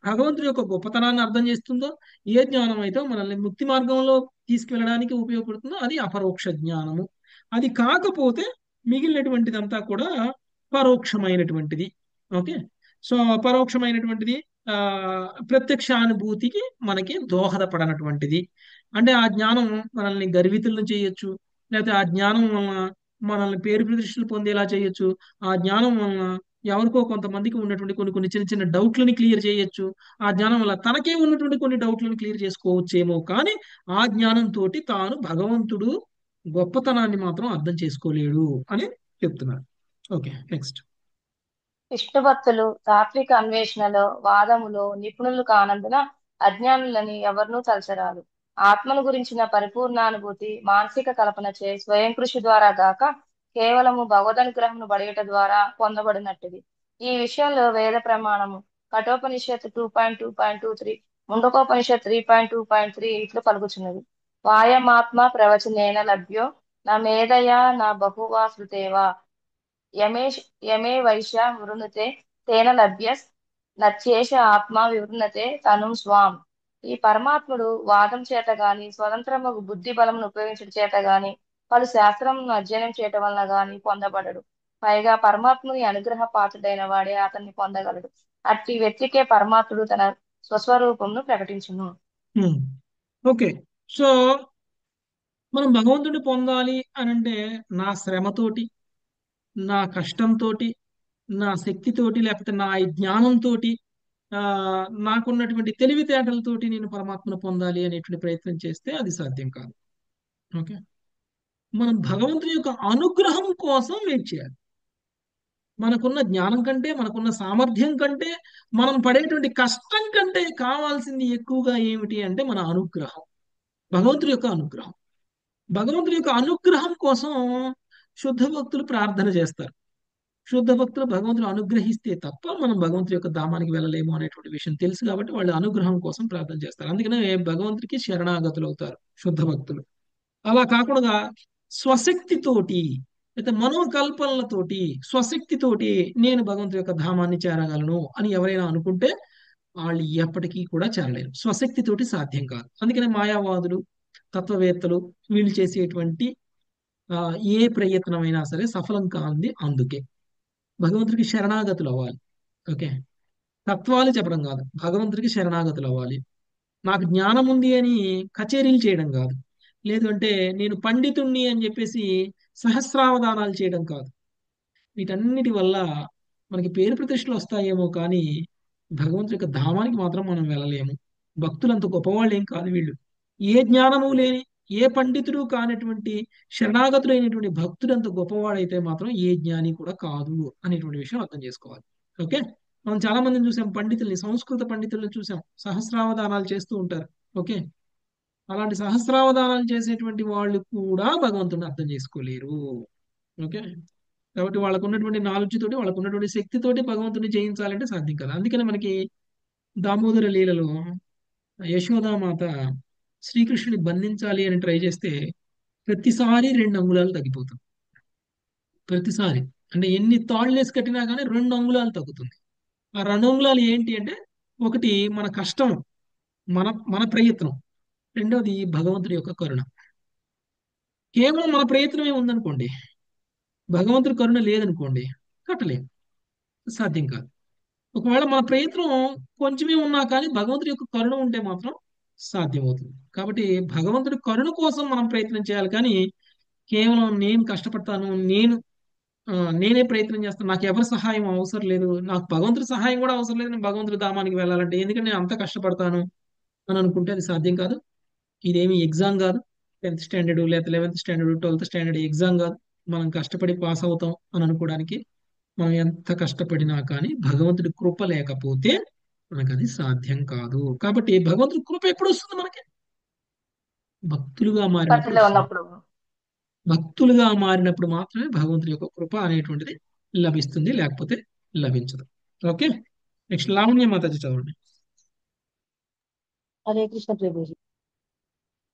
భగవంతుడి యొక్క గొప్పతనాన్ని అర్థం చేస్తుందో, ఏ జ్ఞానం అయితే మనల్ని ముక్తి మార్గంలో తీసుకువెళ్ళడానికి ఉపయోగపడుతుందో అది అపరోక్ష జ్ఞానము. అది కాకపోతే మిగిలినటువంటిదంతా కూడా పరోక్షమైనటువంటిది. ఓకే. సో పరోక్షమైనటువంటిది ఆ ప్రత్యక్షానుభూతికి మనకి దోహదపడనటువంటిది. అంటే ఆ జ్ఞానం మనల్ని గర్వితులను చేయొచ్చు, లేకపోతే ఆ జ్ఞానం వలన మనల్ని పేరు ప్రతిష్టలు పొందేలా చేయొచ్చు. ఆ జ్ఞానం వలన ఎవరికో కొంతమందికి ఉన్నటువంటి కొన్ని కొన్ని చిన్న చిన్న డౌట్లని క్లియర్ చేయొచ్చు. ఆ జ్ఞానం వల్ల తనకే ఉన్నటువంటి కొన్ని డౌట్లను క్లియర్ చేసుకోవచ్చేమో, కానీ ఆ జ్ఞానంతో తాను భగవంతుడు గొప్పతనాన్ని మాత్రం అర్థం చేసుకోలేడు అని చెప్తున్నారు. Okay, next. విష్ణుభక్తులు తాత్విక అన్వేషణలో వాదములో నిపుణులు కానందున అజ్ఞానులని ఎవరినూ తలచరాలు. ఆత్మను గురించిన పరిపూర్ణానుభూతి మానసిక కల్పనచే స్వయం కృషి ద్వారా గాక కేవలము భగవదనుగ్రహమును బడయుట ద్వారా పొందబడినట్టుది. ఈ విషయంలో వేద ప్రమాణము కఠోపనిషత్ 2.2.23, ముండకోపనిషత్ 3.2.3 ఇట్లు పలుకుచున్నది. వాయమాత్మ ప్రవచనేన లభ్యో నా మేధయా నా బహువా శృతేవా యమే వైశ్య వృణుతే తేన లభ్యస్ నచ్చేష ఆత్మ వివృణతే తనుం స్వాం. ఈ పరమాత్ముడు వాదం చేత గాని స్వతంత్రము బుద్ధి బలమును ఉపయోగించడం చేత గాని పలు శాస్త్రమును అధ్యయనం చేయటం వలన గాని పొందబడడు. పైగా పరమాత్ముని అనుగ్రహ పాత్రుడైన వాడే అతన్ని పొందగలడు. అట్టి వ్యక్తికే పరమాత్ముడు తన స్వస్వరూపమును ప్రకటించును. ఓకే. సో మనం భగవంతుడిని పొందాలి అని అంటే నా శ్రమతోటి, నా కష్టంతో, నా శక్తితోటి, లేకపోతే నా ఈ జ్ఞానంతో, ఆ నాకున్నటువంటి తెలివితేటలతోటి నేను పరమాత్మను పొందాలి అనేటువంటి ప్రయత్నం చేస్తే అది సాధ్యం కాదు. ఓకే. మనం భగవంతుని యొక్క అనుగ్రహం కోసం వెయిట్ చేయాలి. మనకున్న జ్ఞానం కంటే, మనకున్న సామర్థ్యం కంటే, మనం పడేటువంటి కష్టం కంటే కావాల్సింది ఎక్కువగా ఏమిటి అంటే మన అనుగ్రహం, భగవంతుడి యొక్క అనుగ్రహం. భగవంతుడి యొక్క అనుగ్రహం కోసం శుద్ధ భక్తులు ప్రార్థన చేస్తారు. శుద్ధ భక్తులు భగవంతుడు అనుగ్రహిస్తే తప్ప మనం భగవంతుడి యొక్క ధామానికి వెళ్ళలేము అనేటువంటి విషయం తెలుసు కాబట్టి వాళ్ళు అనుగ్రహం కోసం ప్రార్థన చేస్తారు. అందుకనే భగవంతుడికి శరణాగతులు అవుతారు శుద్ధ భక్తులు. అలా కాకుండా స్వశక్తితోటి అయితే మనోకల్పనలతోటి స్వశక్తితోటి నేను భగవంతుడి యొక్క ధామాన్ని చేరగలను అని ఎవరైనా అనుకుంటే వాళ్ళు ఎప్పటికీ కూడా చేరలేరు. స్వశక్తితోటి సాధ్యం కాదు. అందుకనే మాయావాదులు, తత్వవేత్తలు వీళ్ళు చేసేటువంటి ఆ, ఏ ప్రయత్నమైనా సరే సఫలం కాంది. అందుకే భగవంతుడికి శరణాగతులు అవ్వాలి. ఓకే, తత్వాలు చెప్పడం కాదు, భగవంతుడికి శరణాగతులు అవ్వాలి. నాకు జ్ఞానం ఉంది అని కచేరీలు చేయడం కాదు, లేదు అంటే నేను పండితుణ్ణి అని చెప్పేసి సహస్రావధానాలు చేయడం కాదు. వీటన్నిటి వల్ల మనకి పేరు ప్రతిష్టలు వస్తాయేమో కానీ భగవంతుడి యొక్క ధామానికి మాత్రం మనం వెళ్ళలేము. భక్తులు అంత గొప్పవాళ్ళు ఏం కాదు వీళ్ళు. ఏ జ్ఞానము లేని, ఏ పండితుడు కానటువంటి శరణాగతులైనటువంటి భక్తుడు అంత గొప్పవాడైతే మాత్రం ఏ జ్ఞాని కూడా కాదు అనేటువంటి విషయం అర్థం చేసుకోవాలి. ఓకే, మనం చాలా మందిని చూసాం, పండితుల్ని, సంస్కృత పండితుల్ని చూసాం, సహస్రావధానాలు చేస్తూ ఉంటారు. ఓకే, అలాంటి సహస్రావధానాలు చేసేటువంటి వాళ్ళు కూడా భగవంతుడిని అర్థం చేసుకోలేరు. ఓకే, కాబట్టి వాళ్ళకు ఉన్నటువంటి నాలెడ్జ్ తోటి, వాళ్ళకు ఉన్నటువంటి శక్తితోటి భగవంతుని జయించాలంటే సాధ్యం కదా. అందుకని మనకి దామోదర లీలలో యశోదామాత శ్రీకృష్ణుని బంధించాలి అని ట్రై చేస్తే ప్రతిసారి 2 అంగుళాలు తగ్గిపోతుంది. ప్రతిసారి అంటే ఎన్ని తాళ్ళేసి కట్టినా కానీ 2 అంగుళాలు తగ్గుతుంది. ఆ 2 అంగుళాలు ఏంటి అంటే, ఒకటి మన కష్టం, మన మన ప్రయత్నం, రెండోది భగవంతుడి యొక్క కరుణ. కేవలం మన ప్రయత్నమే ఉందనుకోండి, భగవంతుడి కరుణ లేదనుకోండి, కట్టలేం, సాధ్యం కాదు. ఒకవేళ మన ప్రయత్నం కొంచెమే ఉన్నా కానీ భగవంతుడి యొక్క కరుణ ఉంటే మాత్రం సాధ్యమవుతుంది. కాబట్టి భగవంతుడి కరుణ కోసం మనం ప్రయత్నం చేయాలి కానీ కేవలం నేను కష్టపడతాను, నేనే ప్రయత్నం చేస్తాను, నాకు ఎవరి సహాయం అవసరం లేదు, నాకు భగవంతుడి సహాయం కూడా అవసరం లేదు, నేను భగవంతుడి ధామానికి వెళ్ళాలంటే ఎందుకంటే నేను అంత కష్టపడతాను అని అనుకుంటే అది సాధ్యం కాదు. ఇదేమి ఎగ్జామ్ కాదు, 10th స్టాండర్డ్ లేదా 11th standard 12th standard exam కాదు. మనం కష్టపడి పాస్ అవుతాం అని అనుకోవడానికి మనం ఎంత కష్టపడినా కానీ భగవంతుడి కృప లేకపోతే మనకు అది సాధ్యం కాదు. కాబట్టి భగవంతుడి కృప ఎప్పుడు వస్తుంది మనకి? భక్తులుగా మారినప్పుడు భక్తిలో వస్తుంది. ఉన్నప్పుడు. భక్తులుగా మారినప్పుడు మాత్రమే భగవంతుడి యొక్క కృప అనేటువంటిది లభిస్తుంది, లేకపోతే లభించదు. ఓకే, నెక్స్ట్ లావణ్య మాతాజీ చదవండి. హరే కృష్ణ ప్రభుజీ.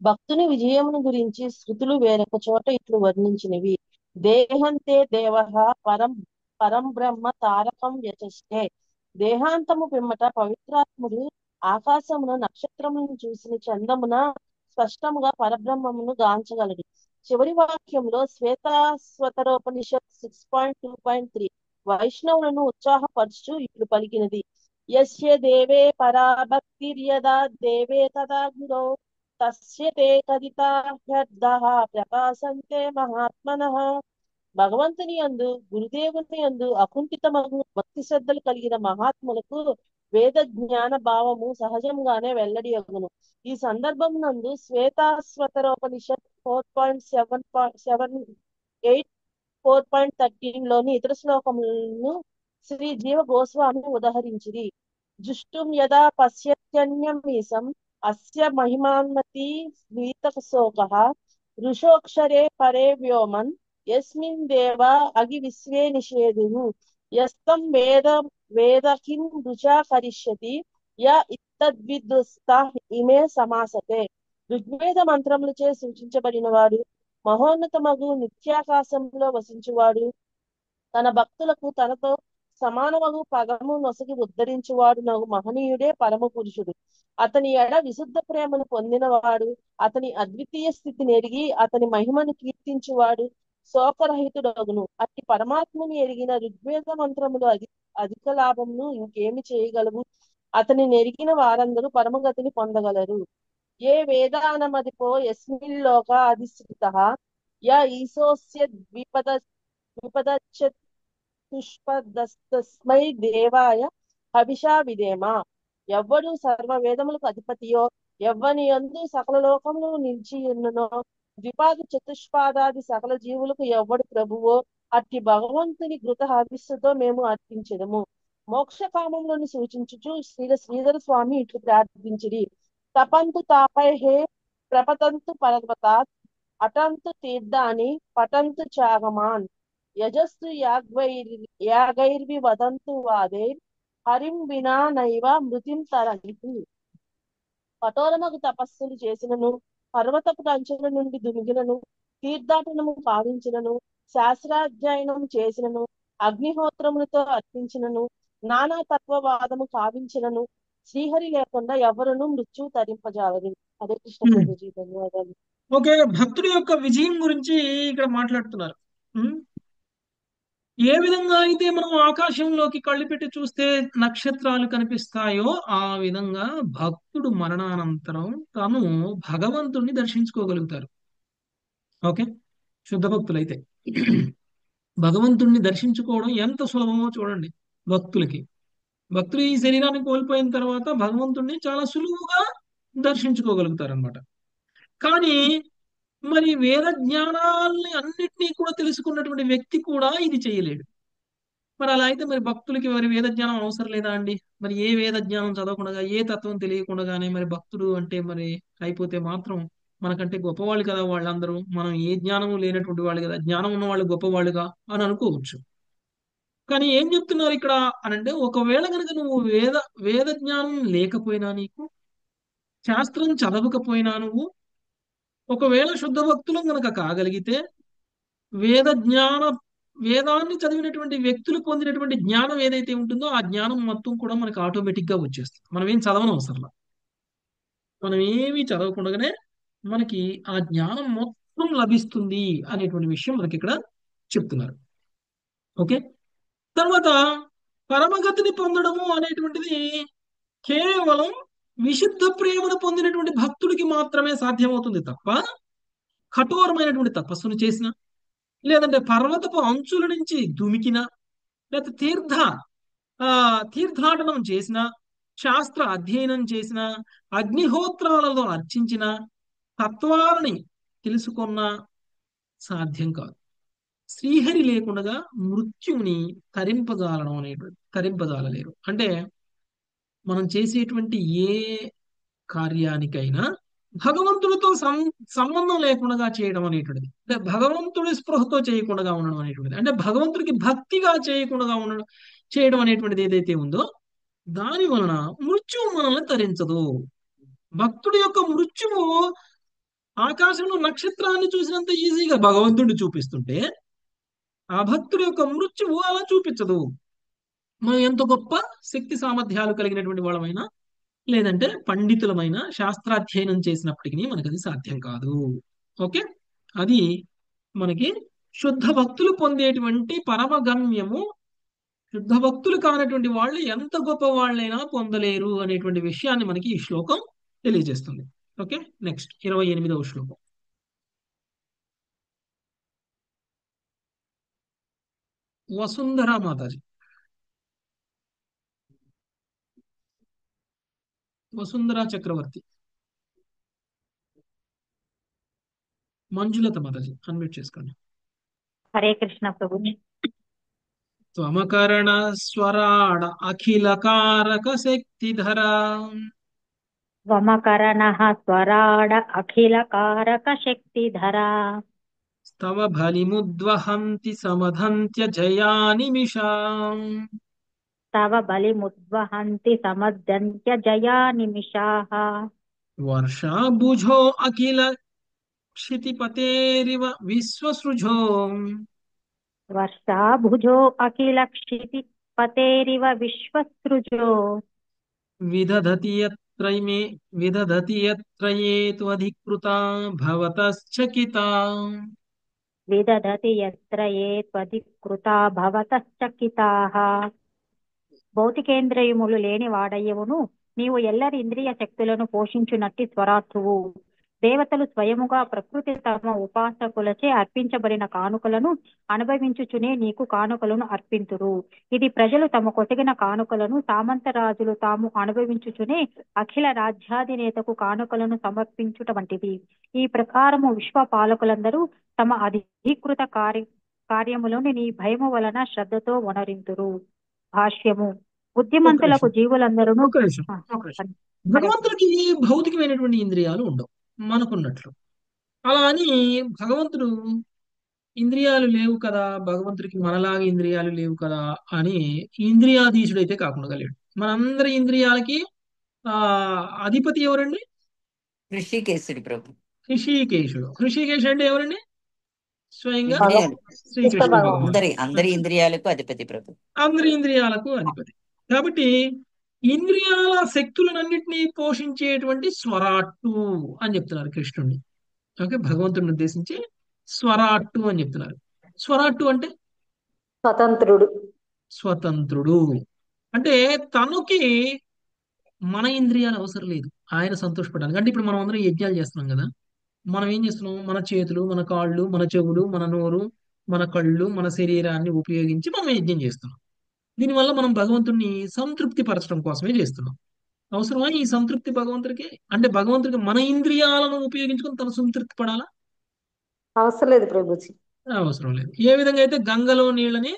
భక్తుని విజయమును గురించి శృతులు వేరొక చోట ఇట్లు వర్ణించినవి. దేహంతే దేవః పరం పరం బ్రహ్మ తారకం యచస్తే. దేహాంతము పిమ్మట పవిత్రాత్ముడు ఆకాశమున నక్షత్రములను చూసిన చందమున స్పష్టముగా పరబ్రహ్మమును గాంచగలడు. చివరి వాక్యంలో శ్వేతాశ్వతరోపనిషత్ 6.2.3 వైష్ణవులను ఉత్సాహపరచు ఇట్లు పలికినది. యస్య దేవే పరాభక్తిర్యదా దేవే తదా గురో తస్య తే కదితాహ్యర్థః ప్రకాశంతే మహాత్మనః. భగవంతుని యందు, గురుదేవుని యందు అకుంఠితమగు భక్తి శ్రద్ధలు కలిగిన మహాత్ములకు వేద జ్ఞాన భావము సహజంగానే వెల్లడి అగును. ఈ సందర్భం నందు శ్వేతాశ్వతరోపనిషత్ 4.7.8 4.13 ఇతర శ్లోకములను శ్రీ జీవ గోస్వామి ఉదహరించిరి. జుష్టం యదా పశ్యత్యన్యమీశం అస్య మహిమాన్మతి స్మితశోకః ఋషోక్షరే పరే వ్యోమన్ యస్మిన్ దేవ అగి విశ్వే నిషేధుః యస్తం వేద వేద కిం రుచా కరిష్యతి య ఇత్తద్విదుస్తః ఇమే సమాసతే. ఋగ్వేద మంత్రములచే సూచించబడిన వాడు, మహోన్నతమగు నిత్యాకాశంలో వసించువాడు, తన భక్తులకు తనతో సమానమగు పదము నొసగి ఉద్ధరించువాడు నగు మహనీయుడే పరమ పురుషుడు. అతని ఎడ విశుద్ధ ప్రేమను పొందినవాడు, అతని అద్వితీయ స్థితిని ఎరిగి అతని మహిమను కీర్తించువాడు శోకరహితుడగును. అట్టి పరమాత్మని ఎరిగిన ఋగ్వేద మంత్రములు అధిక లాభమును ఇంకేమి చేయగలవు? అతని ఎరిగిన వారందరూ పరమగతిని పొందగలరు. ఏ వేదానమదిపో యస్మిల్లోక అధిష్ఠితః య ఈశోస్య ద్విపదచ్చ పుష్పదస్తస్మై దేవాయ హవిషా విధేమ. ఎవ్వడు సర్వ వేదములకు అధిపతియో, ఎవ్వని యందు సకల లోకములు నిలిచి ఉన్ననో, ద్విపాద చతుష్పాదాది సకల జీవులకు ఎవ్వడు ప్రభువో అట్టి భగవంతుని ఘృత హవిస్సుతో మేము అర్పించెదము. మోక్ష కామములను సూచించుచు శ్రీధర స్వామి ఇట్లు ప్రార్థించిరి. తపంతు తాపైహే ప్రపతంతు పర్వతాత్ అటంతు తీర్థాని పటంతు చాగమాన్ యజస్సు యాగైర్వి వదంతు వాదే హరిం వినా నైవ మృతిం తరంతు. కఠోరమగు తపస్సులు చేసినను, పర్వతపు అంచుల నుండి దుమిగినను, తీర్థాటనము కావించినను, శాస్త్రాధ్యయనం చేసినను, అగ్నిహోత్రములతో అర్పించినను, నానా తత్వవాదము కావించినను, శ్రీహరి లేకుండా ఎవరును మృత్యు తరింపజాలరు. హరే కృష్ణ ప్రభుజీ, ధన్యవాదాలు. ఓకే, భక్తుడి యొక్క విజయం గురించి ఇక్కడ మాట్లాడుతున్నారు. ఉమ్, ఏ విధంగా అయితే మనం ఆకాశంలోకి కళ్ళు పెట్టి చూస్తే నక్షత్రాలు కనిపిస్తాయో ఆ విధంగా భక్తుడు మరణానంతరం తను భగవంతుణ్ణి దర్శించుకోగలుగుతారు. ఓకే, శుద్ధ భక్తులైతే భగవంతుణ్ణి దర్శించుకోవడం ఎంత సులభమో చూడండి. భక్తులకి భక్తులు ఈ శరీరాన్ని కోల్పోయిన తర్వాత భగవంతుణ్ణి చాలా సులువుగా దర్శించుకోగలుగుతారు అనమాట. కానీ మరి వేద జ్ఞానాల్ని అన్నిటినీ కూడా తెలుసుకున్నటువంటి వ్యక్తి కూడా ఇది చేయలేడు. మరి అలా అయితే మరి భక్తులకి మరి వేద జ్ఞానం అవసరం లేదా అండి? మరి ఏ వేద జ్ఞానం చదవకుండా ఏ తత్వం తెలియకుండానే మరి భక్తుడు అంటే మరి అయిపోతే మాత్రం మనకంటే గొప్పవాళ్ళు కదా వాళ్ళందరూ, మనం ఏ జ్ఞానము లేనటువంటి వాళ్ళు కదా, జ్ఞానం ఉన్న వాళ్ళు గొప్పవాళ్ళుగా అని అనుకోవచ్చు. కానీ ఏం చెప్తున్నారు ఇక్కడ అనంటే, ఒకవేళ కనుక నువ్వు వేద జ్ఞానం లేకపోయినా, నీకు శాస్త్రం చదవకపోయినా, నువ్వు ఒకవేళ శుద్ధ భక్తులు గనక కాగలిగితే వేద జ్ఞాన వేదాన్ని చదివినటువంటి వ్యక్తులు పొందినటువంటి జ్ఞానం ఏదైతే ఉంటుందో ఆ జ్ఞానం మొత్తం కూడా మనకి ఆటోమేటిక్ గా వచ్చేస్తుంది. మనం ఏం చదవనవసరం, మనం ఏమీ చదవకుండానే మనకి ఆ జ్ఞానం మొత్తం లభిస్తుంది అనేటువంటి విషయం మనకి ఇక్కడ చెప్తున్నారు. ఓకే, తర్వాత పరమగతిని పొందడము అనేటువంటిది కేవలం విశుద్ధ ప్రేమను పొందినటువంటి భక్తుడికి మాత్రమే సాధ్యమవుతుంది తప్ప, కఠోరమైనటువంటి తపస్సును చేసిన, లేదంటే పర్వతపు అంచుల నుంచి దుమికిన, లేకపోతే తీర్థాటనం చేసిన, శాస్త్ర అధ్యయనం చేసిన, అగ్నిహోత్రాలలో అర్చించిన, తత్వాలని తెలుసుకున్న సాధ్యం కాదు. శ్రీహరి లేకుండా మృత్యువుని తరింపజాలలేరు. అంటే మనం చేసేటువంటి ఏ కార్యానికైనా భగవంతుడితో సంబంధం లేకుండా చేయడం అనేటువంటిది, అంటే భగవంతుడి స్పృహతో చేయకుండా ఉండడం అనేటువంటిది, అంటే భగవంతుడికి భక్తిగా చేయడం అనేటువంటిది ఏదైతే ఉందో దాని వలన మృత్యువు మనల్ని తరించదు. భక్తుడి యొక్క మృత్యువు ఆకాశంలో నక్షత్రాన్ని చూసినంత ఈజీగా భగవంతుడిని చూపిస్తుంటే, ఆ భక్తుడి యొక్క మృత్యువు అలా చూపించదు. మనం ఎంత గొప్ప శక్తి సామర్థ్యాలు కలిగినటువంటి వాళ్ళమైనా, లేదంటే పండితులమైన శాస్త్రాధ్యయనం చేసినప్పటికీ మనకు అది సాధ్యం కాదు. ఓకే, అది మనకి శుద్ధ భక్తులు పొందేటువంటి పరమగమ్యము. శుద్ధ భక్తులు కానటువంటి వాళ్ళు ఎంత గొప్ప వాళ్ళైనా పొందలేరు అనేటువంటి విషయాన్ని మనకి ఈ శ్లోకం తెలియజేస్తుంది. ఓకే, నెక్స్ట్ 28వ శ్లోకం. వసుంధర మాతాజీ, వసుంధర చక్రవర్తి, మంజులత మాతాజీ అన్మ్యూట్ చేసుకోండి. హరే కృష్ణ ప్రభుజీ. త్వమకరణ స్వరాడ అఖిల కారక శక్తిధర, వమకరణః స్వరాడ అఖిల కారక శక్తిధరా, స్తవ బలిముద్వహంతి సమధంత్య జయా నిమిషా, తవ బలిముద్వహంతి సమద్యంత్య జయా నిమిషాః, వర్షాభుజో అఖిల క్షితిపతేరివ విశ్వసృజో, వర్షాభుజో అఖిల క్షితిపతేరివ విశ్వసృజో, విదధతి యత్రయే త్వధికృతా భవతశ్చకితా, విదధతి యత్ర ఏ త్వధికృతా భవతశ్చకితాః. భౌతికేంద్రియములు లేని వాడయ్యవును, నీవు ఎల్లరి ఇంద్రియ శక్తులను పోషించునట్టి స్వరార్థువు. దేవతలు స్వయముగా ప్రకృతి తమ ఉపాసకులచే అర్పించబడిన కానుకలను అనుభవించుచునే నీకు కానుకలను అర్పింతురు. ఇది ప్రజలు తమ కొసగిన కానుకలను సామంతరాజులు తాము అనుభవించుచునే అఖిల రాజ్యాధినేతకు కానుకలను సమర్పించుట వంటిది. ఈ ప్రకారము విశ్వ పాలకులందరూ తమ అధికృత కార్యములోని నీ భయము వలన శ్రద్ధతో వనరింతురు. భాష్యము. బుద్ధిమంతులకు జీవులందరూ ఒక నిమిషం. భగవంతుడికి భౌతికమైనటువంటి ఇంద్రియాలు ఉండవు మనకున్నట్లు. అలా అని భగవంతుడు ఇంద్రియాలు లేవు కదా, భగవంతుడికి మనలాగా ఇంద్రియాలు లేవు కదా అని ఇంద్రియాధీశుడైతే కాకుండా లేడు. మనందరి ఇంద్రియాలకి అధిపతి ఎవరండి? ఋషికేశుడి ప్రభు. హృషికేశుడు. హృషికేశుడు అంటే ఎవరండి? స్వయంగా ఇంద్రియాలు శ్రీకృష్ణ భగవాన్. అందరి ఇంద్రియాలకు అధిపతి ప్రభు. అందరి ఇంద్రియాలకు అధిపతి కాబట్టి ఇంద్రియాల శక్తులన్నింటినీ పోషించేటువంటి స్వరాట్టు అని చెప్తున్నారు కృష్ణుడిని. ఓకే, భగవంతుడిని ఉద్దేశించి స్వరాట్టు అని చెప్తున్నారు. స్వరాట్టు అంటే స్వతంత్రుడు. స్వతంత్రుడు అంటే తనకి మన ఇంద్రియాలు అవసరం లేదు ఆయన సంతోషపడడానికి. అంటే ఇప్పుడు మనం అందరం యజ్ఞాలు చేస్తున్నాం కదా, మనం ఏం చేస్తున్నాం? మన చేతులు, మన కాళ్ళు, మన చెవులు, మన నోరు, మన కళ్ళు, మన శరీరాన్ని ఉపయోగించి మనం యజ్ఞం చేస్తున్నాం. దీనివల్ల మనం భగవంతుడిని సంతృప్తి పరచడం కోసమే చేస్తున్నాం. అవసరమా ఈ సంతృప్తి భగవంతుడికి? అంటే భగవంతుడికి మన ఇంద్రియాలను ఉపయోగించుకొని తన సంతృప్తి పడాలా? అవసరం లేదు ప్రభుజీ. అవసరం లేదు. ఏ విధంగా అయితే గంగలో నీళ్ళని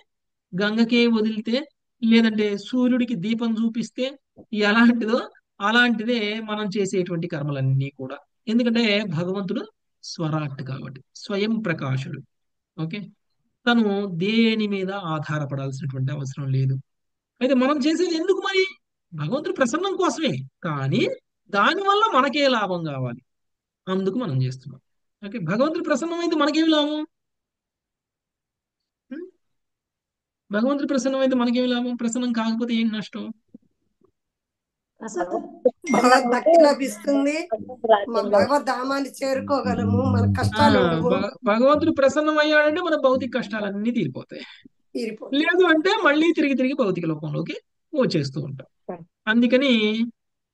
గంగకే వదిలితే, లేదంటే సూర్యుడికి దీపం చూపిస్తే ఎలాంటిదో అలాంటిదే మనం చేసేటువంటి కర్మలన్నీ కూడా. ఎందుకంటే భగవంతుడు స్వరాట్ కాబట్టి, స్వయం ప్రకాశుడు. ఓకే, తను దేని మీద ఆధారపడాల్సినటువంటి అవసరం లేదు. అయితే మనం చేసేది ఎందుకు మరి? భగవంతుడు ప్రసన్నం కోసమే, కానీ దానివల్ల మనకే లాభం కావాలి, అందుకు మనం చేస్తున్నాం. ఓకే, భగవంతుడు ప్రసన్నమైతే మనకేమి లాభం? ఉం? భగవంతుడు ప్రసన్నమైతే మనకేమి లాభం? ప్రసన్నం కాకపోతే ఏంటి నష్టం? భగవద్భక్తి లభిస్తుంది, భగవద్ధామాన్ని చేరుకోగలము, మన కష్టాలు ఉండవు, భగవంతుడు ప్రసన్నమయ్యాడంటే మన భౌతిక కష్టాలన్నీ తీరిపోతాయి. తీరిపోతుంది. లేదు అంటే మళ్ళీ తిరిగి తిరిగి భౌతిక లోకంలోకి వచ్చేస్తూ ఉంటాం. అందుకని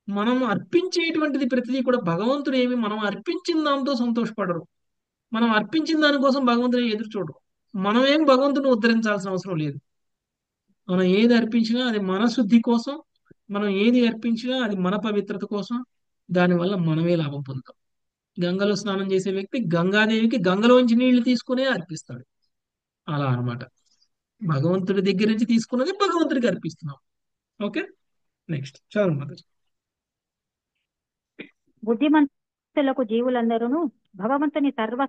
మనం అర్పించేటువంటిది ప్రతిదీ కూడా భగవంతుడు ఏమి మనం అర్పించిన దాంతో సంతోషపడరు. మనం అర్పించిన దానికోసం భగవంతుని ఎదురు చూడరు. మనం ఏం భగవంతుని ఉద్ధరించాల్సిన అవసరం లేదు. మనం ఏది అర్పించినా అది మన శుద్ధి కోసం, మనం ఏది అర్పించినా అది మన పవిత్రత కోసం. దానివల్ల మనమే లాభం పొందుతాం. గంగలో స్నానం చేసే వ్యక్తి గంగాదేవికి గంగలోంచి నీళ్లు తీసుకునే అర్పిస్తాడు. అలా అన్నమాట. భగవంతుడి దగ్గర నుంచి తీసుకున్నది భగవంతుడికి అర్పిస్తున్నాం. ఓకే, నెక్స్ట్ చదువు మాతాజీ. బుద్ధిమంతులకు జీవులందరూ భగవంతుని సర్వ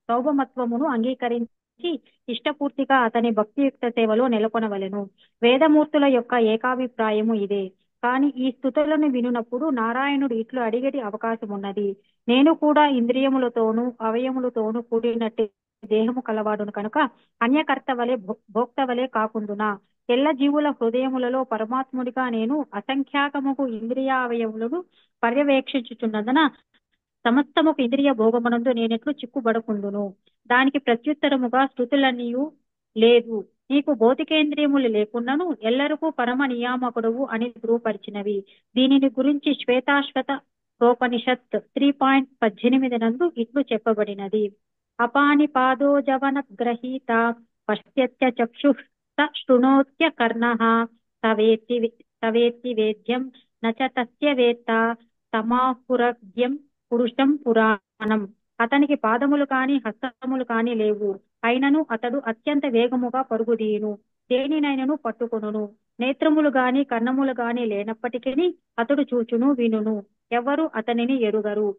సౌభమత్వమును అంగీకరించి ఇష్టపూర్తిగా అతని భక్తియుక్త సేవలో నెలకొనవలెను. వేదమూర్తుల యొక్క ఏకాభిప్రాయము ఇదే. కాని ఈ స్తుతులను వినునప్పుడు నారాయణుడు ఇట్లు అడిగేటి అవకాశం ఉన్నది. నేను కూడా ఇంద్రియములతోనూ అవయములతోనూ కూడినట్టు దేహము కలవాడును కనుక అన్యకర్త వలె భోక్త వలె కాకుందునా. ఎల్ల జీవుల హృదయములలో పరమాత్ముడిగా నేను అసంఖ్యాకముకు ఇంద్రియావయములను పర్యవేక్షించుచున్నందున సమస్తముకు ఇంద్రియ భోగమునందు నేనెట్లు చిక్కుబడకుందును. దానికి ప్రత్యుత్తరముగా శ్రుతులనియు లేదు. నీకు భౌతికేంద్రియములు లేకున్నను ఎల్లరకు పరమ నియామకుడువు అని ధృవపరిచినవి. దీనిని గురించి శ్వేతాశ్వత రోపనిషత్ 3.18 నందు ఇట్లు చెప్పబడినది. అపాని పాదోజవన గ్రహీత పశ్యత్య చక్షు శృణోత్య కర్ణః తవేత్తి వేద్యం నచ తస్య వేత్త తమాహురగ్యం పురుషం పురాణం. అతనికి పాదములు కాని హస్తములు కాని లేవు, అయినను అతడు అత్యంత వేగముగా పరుగుదీయును, దేనినైనను పట్టుకొనును. నేత్రములు గాని కర్ణములు గాని లేనప్పటికీ అతడు చూచును వినును. ఎవరు అతనిని ఎరుగరు,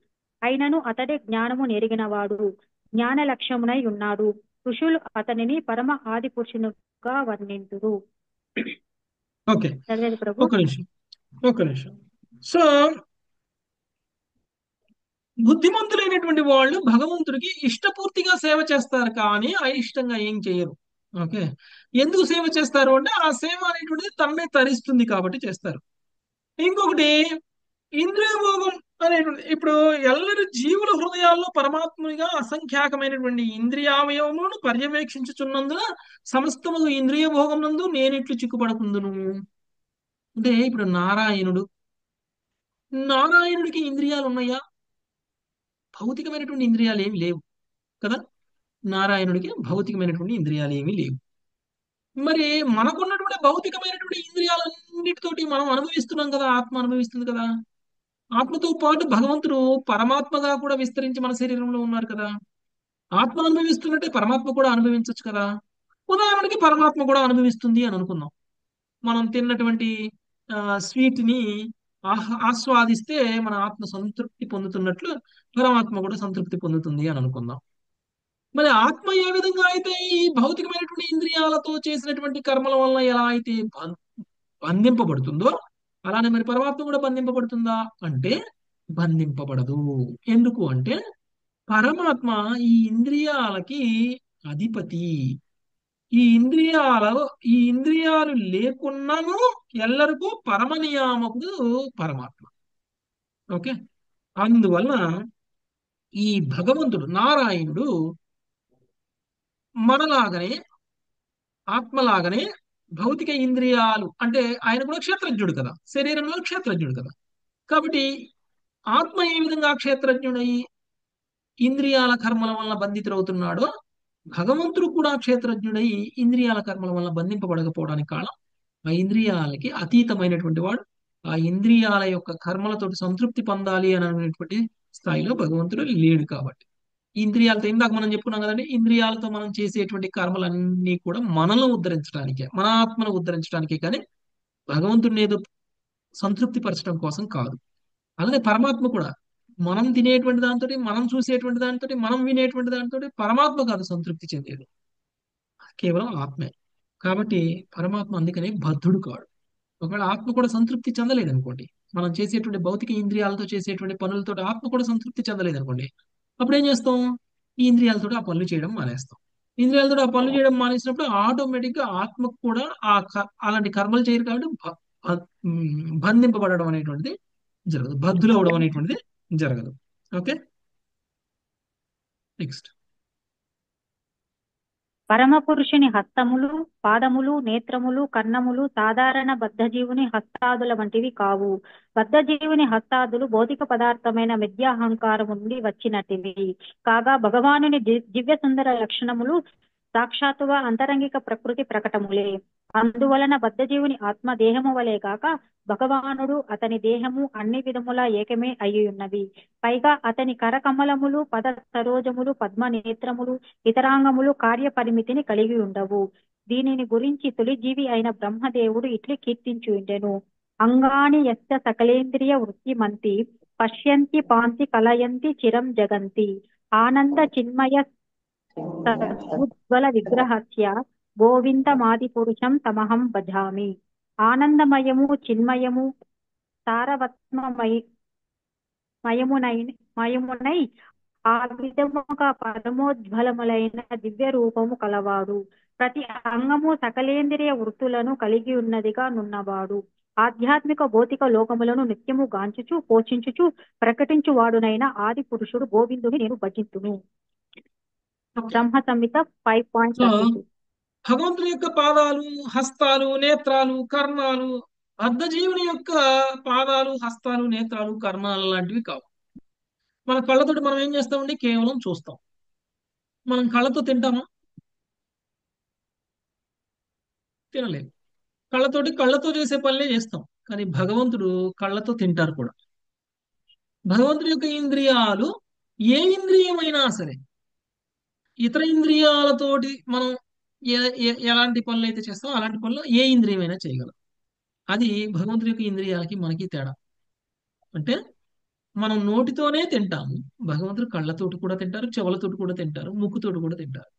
అయినను అతడే జ్ఞానము నెరిగినవాడు, జ్ఞాన లక్ష్యమునై ఉన్నాడు. ఋషులు అతనిని పరమ ఆది పురుషునుగా వర్ణింతురు. ఓకే, చదివేది ప్రభు. ఒక నిమిషం. సో బుద్ధిమంతులైనటువంటి వాళ్ళు భగవంతుడికి ఇష్టపూర్తిగా సేవ చేస్తారు, కానీ అయిష్టంగా ఏం చేయరు. ఓకే, ఎందుకు సేవ చేస్తారు అంటే ఆ సేవ అనేటువంటిది తననే తరిస్తుంది కాబట్టి చేస్తారు. ఇంకొకటి ఇంద్రియ భోగం అనేటువంటి, ఇప్పుడు ఎల్లరి జీవుల హృదయాల్లో పరమాత్మునిగా అసంఖ్యాకమైనటువంటి ఇంద్రియావయవములను పర్యవేక్షించుచున్నందున సమస్తము ఇంద్రియ భోగం నందు నేనెట్లు చిక్కుపడకుందును. అంటే ఇప్పుడు నారాయణుడికి ఇంద్రియాలు ఉన్నాయా? భౌతికమైనటువంటి ఇంద్రియాలు ఏమి లేవు కదా. నారాయణుడికి భౌతికమైనటువంటి ఇంద్రియాలు ఏమీ లేవు. మరి మనకున్నటువంటి భౌతికమైనటువంటి ఇంద్రియాలన్నిటితోటి మనం అనుభవిస్తున్నాం కదా, ఆత్మ అనుభవిస్తుంది కదా. ఆత్మతో పాటు భగవంతుడు పరమాత్మగా కూడా విస్తరించి మన శరీరంలో ఉన్నారు కదా. ఆత్మ అనుభవిస్తున్నట్టే పరమాత్మ కూడా అనుభవించవచ్చు కదా. ఉదాహరణకి పరమాత్మ కూడా అనుభవిస్తుంది అని అనుకుందాం. మనం తిన్నటువంటి స్వీట్ ని ఆస్వాదిస్తే మన ఆత్మ సంతృప్తి పొందుతున్నట్లు పరమాత్మ కూడా సంతృప్తి పొందుతుంది అని అనుకుందాం. మరి ఆత్మ ఏ విధంగా అయితే ఈ భౌతికమైనటువంటి ఇంద్రియాలతో చేసినటువంటి కర్మల వల్ల ఎలా అయితే బంధింపబడుతుందో, అలానే మరి పరమాత్మ కూడా బంధింపబడుతుందా అంటే బంధింపబడదు. ఎందుకు అంటే పరమాత్మ ఈ ఇంద్రియాలకి అధిపతి. ఈ ఇంద్రియాలు ఈ ఇంద్రియాలు లేకున్నాను ఎల్లరికూ పరమ నియామకుడు పరమాత్మ. ఓకే. అందువలన ఈ భగవంతుడు నారాయణుడు మనలాగనే ఆత్మలాగనే భౌతిక ఇంద్రియాలు అంటే ఆయన కూడా క్షేత్రజ్ఞుడు కదా, శరీరంలో క్షేత్రజ్ఞుడు కదా. కాబట్టి ఆత్మ ఏ విధంగా క్షేత్రజ్ఞుడై ఇంద్రియాల కర్మల వల్ల బంధితుడవుతున్నాడో, భగవంతుడు కూడా క్షేత్రజ్ఞుడై ఇంద్రియాల కర్మల వల్ల బంధింపబడకపోవడానికి కారణం ఆ ఇంద్రియాలకి అతీతమైనటువంటి వాడు. ఆ ఇంద్రియాల యొక్క కర్మలతోటి సంతృప్తి పొందాలి అని అనేటువంటి స్థాయిలో భగవంతుడు లేడు కాబట్టి. ఈ ఇంద్రియాలతో ఇందాక మనం చెప్పుకున్నాం కదండి, ఇంద్రియాలతో మనం చేసేటువంటి కర్మలన్నీ కూడా మనల్ని ఉద్ధరించడానికే, మన ఆత్మను ఉద్ధరించడానికే, కానీ భగవంతుడిని ఏదో సంతృప్తి పరచడం కోసం కాదు. అలానే పరమాత్మ కూడా మనం తినేటువంటి దాంతో, మనం చూసేటువంటి దాంతో, మనం వినేటువంటి దాంతో పరమాత్మ కాదు సంతృప్తి చెందేది, కేవలం ఆత్మే. కాబట్టి పరమాత్మ అందుకనే బద్ధుడు కాడు. ఒకవేళ ఆత్మ కూడా సంతృప్తి చెందలేదనుకోండి, మనం చేసేటువంటి భౌతిక ఇంద్రియాలతో చేసేటువంటి పనులతో ఆత్మ కూడా సంతృప్తి చెందలేదనుకోండి, అప్పుడు ఏం చేస్తాం? ఈ ఇంద్రియాలతో ఆ పనులు చేయడం మానేస్తాం. ఇంద్రియాలతో ఆ పనులు చేయడం మానేసినప్పుడు ఆటోమేటిక్ గా ఆత్మకు కూడా అలాంటి కర్మలు చేయరు కాబట్టి బంధింపబడడం అనేటువంటిది జరగదు, బద్ధులు అవడం అనేటువంటిది జరగదు. Okay, next. పరమపురుషుని హస్తములు, పాదములు, నేత్రములు, కన్నములు సాధారణ బద్ధజీవుని హస్తాదుల వంటివి కావు. బద్ధజీవుని హస్తాదులు భౌతిక పదార్థమైన మిథ్యాహంకారము నుండి వచ్చినట్టివి కాగా, భగవానుని దివ్య సుందర లక్షణములు సాక్షాత్తుగా అంతరంగిక ప్రకృతి ప్రకటములే. అందువలన బద్ధజీవుని ఆత్మ దేహము వలె కాక, భగవానుడు అతని దేహము అన్ని విధముల ఏకమే అయ్యున్నవి. పైగా అతని కరకమలములు, పద సరోజములు, పద్మ నేత్రములు, ఇతరాంగములు కార్య పరిమితిని కలిగి ఉండవు. దీనిని గురించి తొలి జీవి అయిన బ్రహ్మదేవుడు ఇట్లి కీర్తించుండెను: అంగాని యస్య సకలేంద్రియ వృత్తిమంతి, పశ్యంతి పాంతి కలయంతి చిరం జగంతి, ఆనంద చిన్మయ సద్భుజ్వల విగ్రహస్య గోవిందమాది పురుషం తమహం భజామి. ఆనందమయము, చిన్మయము, సారవత్మమయ మయమునై ఆ విధముగా పరమోజ్వలములైన దివ్య రూపము కలవాడు. ప్రతి అంగము సకలేంద్రియ వృత్తులను కలిగి ఉన్నదిగా నున్నవాడు. ఆధ్యాత్మిక భౌతిక లోకములను నిత్యము గాంచుచు పోషించుచు ప్రకటించువాడునైన ఆది పురుషుడు గోవిందుని నేను భజింతును. బ్రహ్మ సంహిత 5.32. భగవంతుని యొక్క పాదాలు, హస్తాలు, నేత్రాలు, కర్ణాలు బద్ధజీవుని యొక్క పాదాలు, హస్తాలు, నేత్రాలు, కర్ణాలు లాంటివి కావు. మన కళ్ళతోటి మనం ఏం చేస్తామండి? కేవలం చూస్తాం. మనం కళ్ళతో తింటామా? తినలేము. కళ్ళతో చేసే పనులే చేస్తాం. కానీ భగవంతుడు కళ్ళతో తింటారు కూడా. భగవంతుడి యొక్క ఇంద్రియాలు ఏ ఇంద్రియమైనా సరే ఇతర ఇంద్రియాలతోటి మనం ఎలాంటి పనులు అయితే చేస్తామో అలాంటి పనులు ఏ ఇంద్రియమైనా చేయగలం. అది భగవంతుడి యొక్క ఇంద్రియాలకి మనకి తేడా. అంటే మనం నోటితోనే తింటాము, భగవంతుడు కళ్ళతోటి కూడా తింటారు, చెవులతోటి కూడా తింటారు, ముక్కుతోటి కూడా తింటారు.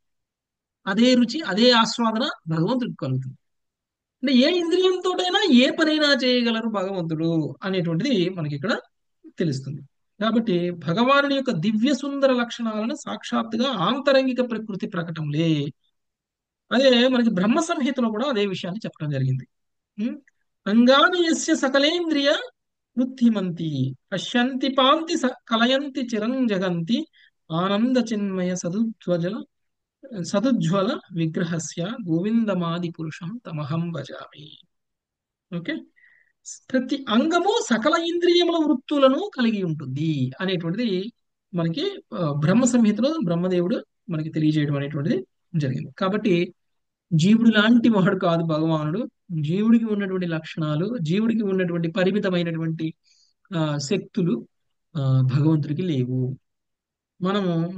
అదే రుచి, అదే ఆస్వాదన భగవంతుడికి కలుగుతుంది. అంటే ఏ ఇంద్రియంతోటైనా ఏ పనైనా చేయగలరు భగవంతుడు అనేటువంటిది మనకి ఇక్కడ తెలుస్తుంది. కాబట్టి భగవానుడి యొక్క దివ్య సుందర లక్షణాలను సాక్షాత్తుగా ఆంతరంగిక ప్రకృతి ప్రకటనలే. అదే మనకి బ్రహ్మ సంహితలో కూడా అదే విషయాన్ని చెప్పడం జరిగింది. అంగాని యస్య సకలేంద్రియ బుద్ధిమంతి, పశ్యంతి పాంతి కలయంతి చిరం జగంతి, ఆనంద చిన్మయ సదుజ్వల విగ్రహస్య గోవిందమాది పురుషం తమహం భజామి. ఓకే, ప్రతి అంగము సకల ఇంద్రియముల వృత్తులను కలిగి ఉంటుంది అనేటువంటిది మనకి బ్రహ్మ సంహితలో బ్రహ్మదేవుడు మనకి తెలియజేయడం అనేటువంటిది జరిగింది. కాబట్టి జీవుడు లాంటి వాడు కాదు భగవానుడు. జీవుడికి ఉన్నటువంటి లక్షణాలు, జీవుడికి ఉన్నటువంటి పరిమితమైనటువంటి శక్తులు భగవంతుడికి లేవు.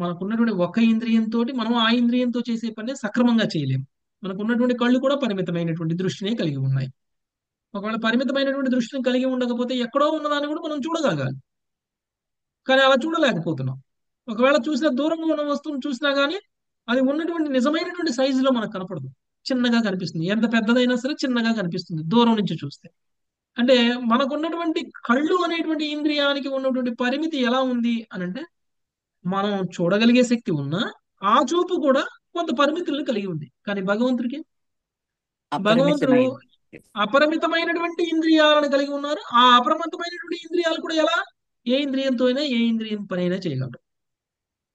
మనకున్నటువంటి ఒక ఇంద్రియంతో మనం ఆ ఇంద్రియంతో చేసే పని సక్రమంగా చేయలేము. మనకున్నటువంటి కళ్ళు కూడా పరిమితమైనటువంటి దృష్టినే కలిగి ఉన్నాయి. ఒకవేళ పరిమితమైనటువంటి దృష్టిని కలిగి ఉండకపోతే ఎక్కడో ఉన్నదాన్ని కూడా మనం చూడగలగాలి, కానీ అలా చూడలేకపోతున్నాం. ఒకవేళ చూసిన దూరంగా ఉన్న వస్తువును చూసినా కానీ అది ఉన్నటువంటి నిజమైనటువంటి సైజులో మనకు కనపడదు, చిన్నగా కనిపిస్తుంది. ఎంత పెద్దదైనా సరే చిన్నగా కనిపిస్తుంది దూరం నుంచి చూస్తే. అంటే మనకున్నటువంటి కళ్ళు అనేటువంటి ఇంద్రియానికి ఉన్నటువంటి పరిమితి ఎలా ఉంది అని అంటే, మనం చూడగలిగే శక్తి ఉన్నా ఆ చూపు కూడా కొంత పరిమితులను కలిగి ఉంది. కానీ భగవంతుడికి భగవంతుడు అపరిమితమైన అపరిమితమైనటువంటి ఇంద్రియాలను కలిగి ఉన్నారు. ఆ అపరిమితమైనటువంటి ఇంద్రియాలు కూడా ఎలా, ఏ ఇంద్రియంతో అయినా ఏ ఇంద్రియం పనైనా చేయగలరు.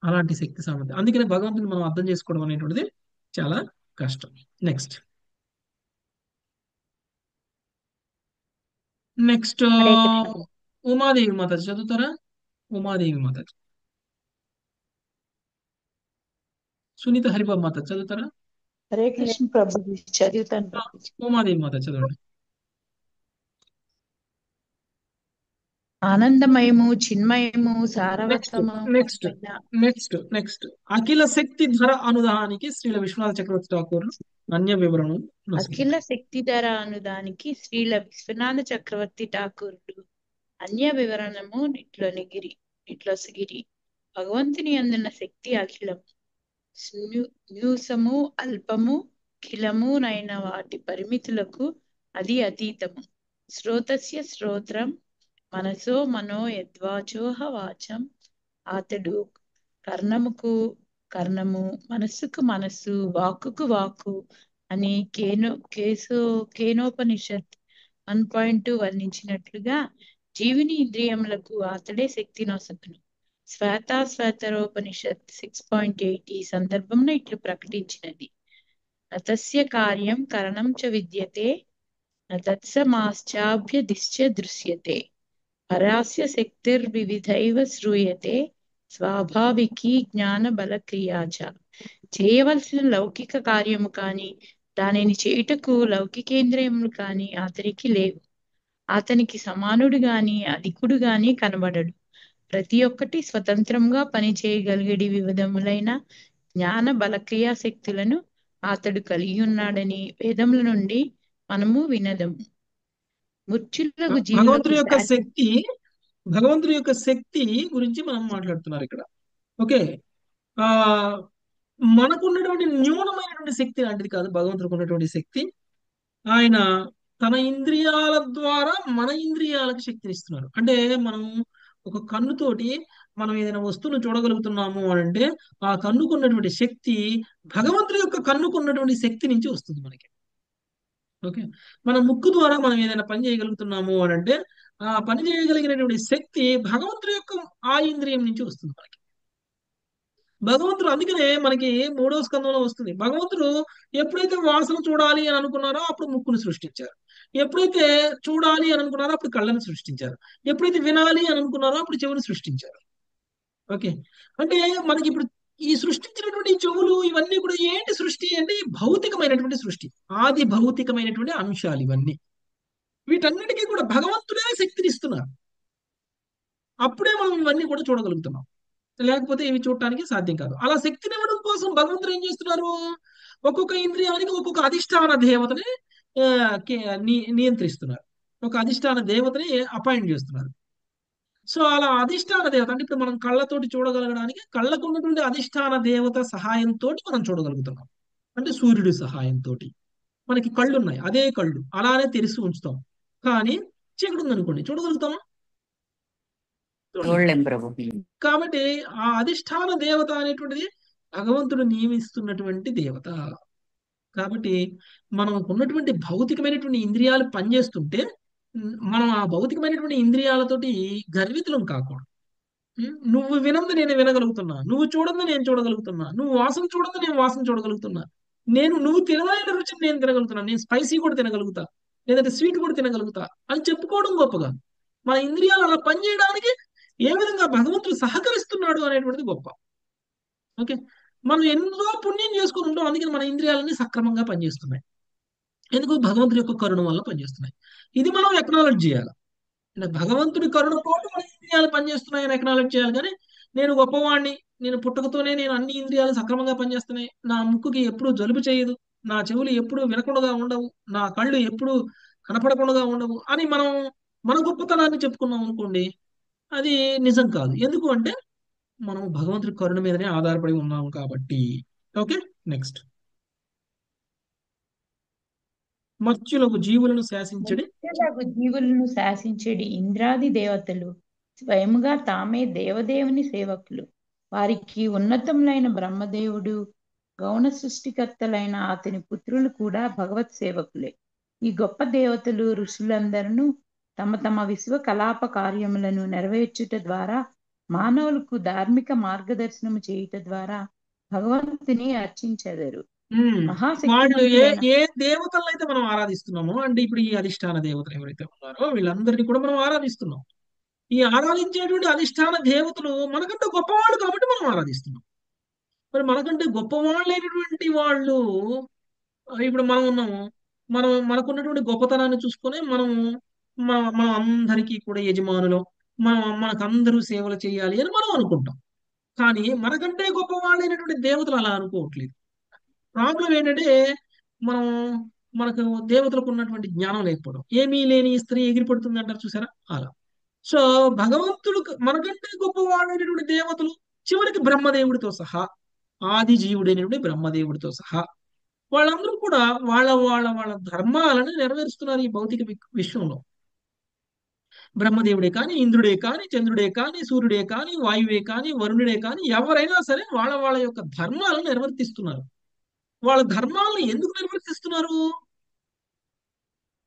అలాంటి శక్తి సామర్థ్యం. అందుకని భగవంతుని మనం అర్థం చేసుకోవడం అనేటువంటిది చాలా కష్టం. Next next Hare Krishna. ఉమాదేవి మాత చదువుతారా? ఉమాదేవి మాత, సునీత హరిబాబు మాత చదువుతారా? హరే కృష్ణ ప్రభుజీ, చదువుతాను ఆ, ప్రభుజీ. ఉమాదేవి మాత చదవండి. ఆనందమయము, చిన్మయము, నెక్స్ట్ సారవత్తము నెక్స్ట్ నెక్స్ట్ అఖిల శక్తి ధర అనుదానికి శ్రీల విశ్వనాథ చక్రవర్తి ఠాకూర్ అన్య వివరణం అఖిల శక్తిధర అనుదానికి శ్రీల విశ్వనాథ చక్రవర్తి ఠాకూరుడు అన్య వివరణము ఇట్లొసగిరి. భగవంతుని అందున్న శక్తి అఖిలము, న్యూసము, అల్పము, ఖిలము నైన వాటి పరిమితులకు అది అతీతము. శ్రోతస్య శ్రోత్రం, మనసో మనో యద్వాచోహ వాచం. అతడు కర్ణముకు కర్ణము, మనస్సుకు మనస్సు, వాక్కుకు వాక్కు అని కేనోపనిషత్ 1.2 వర్ణించినట్లుగా జీవుని ఇంద్రియములకు అతడే శక్తి నొసగును. శ్వేతాశ్వేతరోపనిషత్ 6.8 ఈ సందర్భంలో ఇట్లు ప్రకటించినది. నతస్య కార్యం కరణం చ విద్యతే, నతత్సమాశ్చాభ్యదిశ్చ దృశ్యతే. పరాస్య శక్తిర్వివిధైవ శ్రూయతే, స్వాభావికీ జ్ఞాన బల క్రియాచ. చేయవలసిన లౌకిక కార్యము కాని దానిని చేయుటకు లౌకికేంద్రియములు కాని అతనికి లేవు. అతనికి సమానుడు గాని అధికుడు గాని కనబడడు. ప్రతి ఒక్కటి స్వతంత్రంగా పనిచేయగలిగేది వివిధములైన జ్ఞాన బలక్రియా శక్తులను అతడు కలిగి ఉన్నాడని వేదముల నుండి మనము వినదము. మృత్యులకు భగవంతుడి జీవులకు యొక్క శక్తి, భగవంతుడి యొక్క శక్తి గురించి మనం మాట్లాడుతున్నారు ఇక్కడ. ఓకే, ఆ మనకున్నటువంటి న్యూనమైనటువంటి శక్తి లాంటిది కాదు భగవంతుడికి ఉన్నటువంటి శక్తి. ఆయన తన ఇంద్రియాల ద్వారా మన ఇంద్రియాలకు శక్తిని ఇస్తున్నారు. అంటే మనం ఒక కన్నుతోటి మనం ఏదైనా వస్తువును చూడగలుగుతున్నాము అని అంటే ఆ కన్నుకున్నటువంటి శక్తి భగవంతుడి యొక్క కన్నుకున్నటువంటి శక్తి నుంచి వస్తుంది మనకి. ఓకే, మన ముక్కు ద్వారా మనం ఏదైనా పని చేయగలుగుతున్నాము అని అంటే ఆ పని చేయగలిగినటువంటి శక్తి భగవంతుడి యొక్క ఆ ఇంద్రియం నుంచి వస్తుంది మనకి. భగవంతుడు అందుకనే మనకి 3వ స్కందంలో వస్తుంది. భగవంతుడు ఎప్పుడైతే వాసన చూడాలి అని అనుకున్నారో అప్పుడు ముక్కును సృష్టించారు. ఎప్పుడైతే చూడాలి అని అనుకున్నారో అప్పుడు కళ్ళను సృష్టించారు. ఎప్పుడైతే వినాలి అని అనుకున్నారో అప్పుడు చెవులు సృష్టించారు. ఓకే, అంటే మనకి ఇప్పుడు ఈ సృష్టించినటువంటి చెవులు ఇవన్నీ కూడా ఏంటి సృష్టి అంటే భౌతికమైనటువంటి సృష్టి, ఆది భౌతికమైనటువంటి అంశాలు ఇవన్నీ. వీటన్నిటికీ కూడా భగవంతుడే శక్తిని ఇస్తున్నారు. అప్పుడే మనం ఇవన్నీ కూడా చూడగలుగుతున్నాం, లేకపోతే ఇవి చూడటానికి సాధ్యం కాదు. అలా శక్తిని ఇవ్వడం కోసం భగవంతుడు ఏం చేస్తున్నారు, ఒక్కొక్క ఇంద్రియానికి ఒక్కొక్క అధిష్టాన దేవతని ఆ, నియంత్రిస్తున్నారు. ఒక అధిష్టాన దేవతని అపాయింట్ చేస్తున్నారు. సో అలా అధిష్టాన దేవత అంటే ఇప్పుడు మనం కళ్ళతోటి చూడగలగడానికి కళ్ళకు ఉన్నటువంటి అధిష్టాన దేవత సహాయంతో మనం చూడగలుగుతున్నాం. అంటే సూర్యుడి సహాయంతో మనకి కళ్ళు ఉన్నాయి, అదే కళ్ళు అలానే తెరిచి ఉంచుతాం. కానీ చీకటి ఉందనుకోండి చూడగలుగుతామా? చూడలేం. చూడలేం ప్రభు. కాబట్టి ఆ అధిష్టాన దేవత అనేటువంటిది భగవంతుడు నియమిస్తున్నటువంటి దేవత. కాబట్టి మనం ఉన్నటువంటి భౌతికమైనటువంటి ఇంద్రియాలు పనిచేస్తుంటే మనం ఆ భౌతికమైనటువంటి ఇంద్రియాలతోటి గర్వితులం కాకూడదు. నువ్వు వినంది నేను వినగలుగుతున్నా, నువ్వు చూడంది నేను చూడగలుగుతున్నా, నువ్వు వాసన చూడంది నేను వాసన చూడగలుగుతున్నా, నువ్వు తినలేని రుచిని నేను తినగలుగుతున్నా, నేను స్పైసీ కూడా తినగలుగుతా, లేదంటే స్వీట్ కూడా తినగలుగుతా అని చెప్పుకోవడం గొప్పగా. మన ఇంద్రియాలు అలా పనిచేయడానికి ఏ విధంగా భగవంతుడు సహకరిస్తున్నాడు అనేటువంటిది గొప్ప. ఓకే, మనం ఎన్నో పుణ్యం చేసుకుని ఉంటాం, అందుకని మన ఇంద్రియాలన్నీ సక్రమంగా పనిచేస్తున్నాయి. ఎందుకు? భగవంతుడి యొక్క కరుణ వల్ల పనిచేస్తున్నాయి. ఇది మనం ఎక్నాలెడ్జ్ చేయాలి. అంటే భగవంతుడి కరుణతోటి మన ఇంద్రియాలు పనిచేస్తున్నాయని ఎక్నాలెడ్జ్ చేయాలి. కానీ నేను గొప్పవాడిని, నేను పుట్టకతోనే నేను అన్ని ఇంద్రియాలు సక్రమంగా పనిచేస్తున్నాయి, నా ముక్కుకి ఎప్పుడు జలుబు చేయదు, నా చెవులు ఎప్పుడు వినకుండా ఉండవు, నా కళ్ళు ఎప్పుడు కనపడకుండా ఉండవు అని మనం మన గొప్పతనాన్ని చెప్పుకున్నాం అనుకోండి, అది నిజం కాదు. ఎందుకు అంటే మనం భగవంతుడి కరుణ మీదనే ఆధారపడి ఉన్నాము కాబట్టి. ఓకే, నెక్స్ట్ మత్స్యులకు జీవులను శాసించడి మనుష్యులకు జీవులను శాసించేడి ఇంద్రాది దేవతలు స్వయముగా తామే దేవదేవుని సేవకులు. వారికి ఉన్నతములైన బ్రహ్మదేవుడు, గౌణ సృష్టికర్తలైన అతని పుత్రులు కూడా భగవత్ సేవకులే. ఈ గొప్ప దేవతలు ఋషులందరూ తమ తమ విశ్వ కలాప కార్యములను నెరవేర్చుట ద్వారా, మానవులకు ధార్మిక మార్గదర్శనము చేయుట ద్వారా భగవంతుని అర్చించెదరు. వాళ్ళు ఏ మహాశక్తివంతులైన ఏ దేవతలను అయితే మనం ఆరాధిస్తున్నామో, అంటే ఇప్పుడు ఈ అధిష్టాన దేవతలు ఎవరైతే ఉన్నారో వీళ్ళందరినీ కూడా మనం ఆరాధిస్తున్నాం. ఈ ఆరాధించేటువంటి అధిష్టాన దేవతలు మనకంటే గొప్పవాళ్ళు కాబట్టి మనం ఆరాధిస్తున్నాం. మరి మనకంటే గొప్పవాళ్ళైనటువంటి వాళ్ళు ఇప్పుడు మనం ఉన్నాము. మనకున్నటువంటి గొప్పతనాన్ని చూసుకొని మనం అందరికీ కూడా యజమానులు, మనకందరూ సేవలు చేయాలి అని మనం అనుకుంటాం. కానీ మనకంటే గొప్పవాళ్ళైనటువంటి దేవతలు అలా అనుకోవట్లేదు. ప్రాబ్లం ఏంటంటే మనం మనకు దేవతలకు ఉన్నటువంటి జ్ఞానం లేకపోవడం. ఏమీ లేని స్త్రీ ఎగిరిపడుతుంది అంటారు చూసారా, అలా. సో భగవంతుడు మనకంటే గొప్పవాడైనటువంటి దేవతలు, చివరికి బ్రహ్మదేవుడితో సహా, ఆది జీవుడైనటువంటి బ్రహ్మదేవుడితో సహా వాళ్ళందరూ కూడా వాళ్ళ వాళ్ళ వాళ్ళ ధర్మాలను నెరవేరుస్తున్నారు ఈ భౌతిక విశ్వంలో. బ్రహ్మదేవుడే కానీ, ఇంద్రుడే కానీ, చంద్రుడే కానీ, సూర్యుడే కానీ, వాయువే కానీ, వరుణుడే కానీ, ఎవరైనా సరే వాళ్ళ వాళ్ళ యొక్క ధర్మాలను నిర్వర్తిస్తున్నారు. వాళ్ళ ధర్మాలను ఎందుకు నిర్వర్తిస్తున్నారు?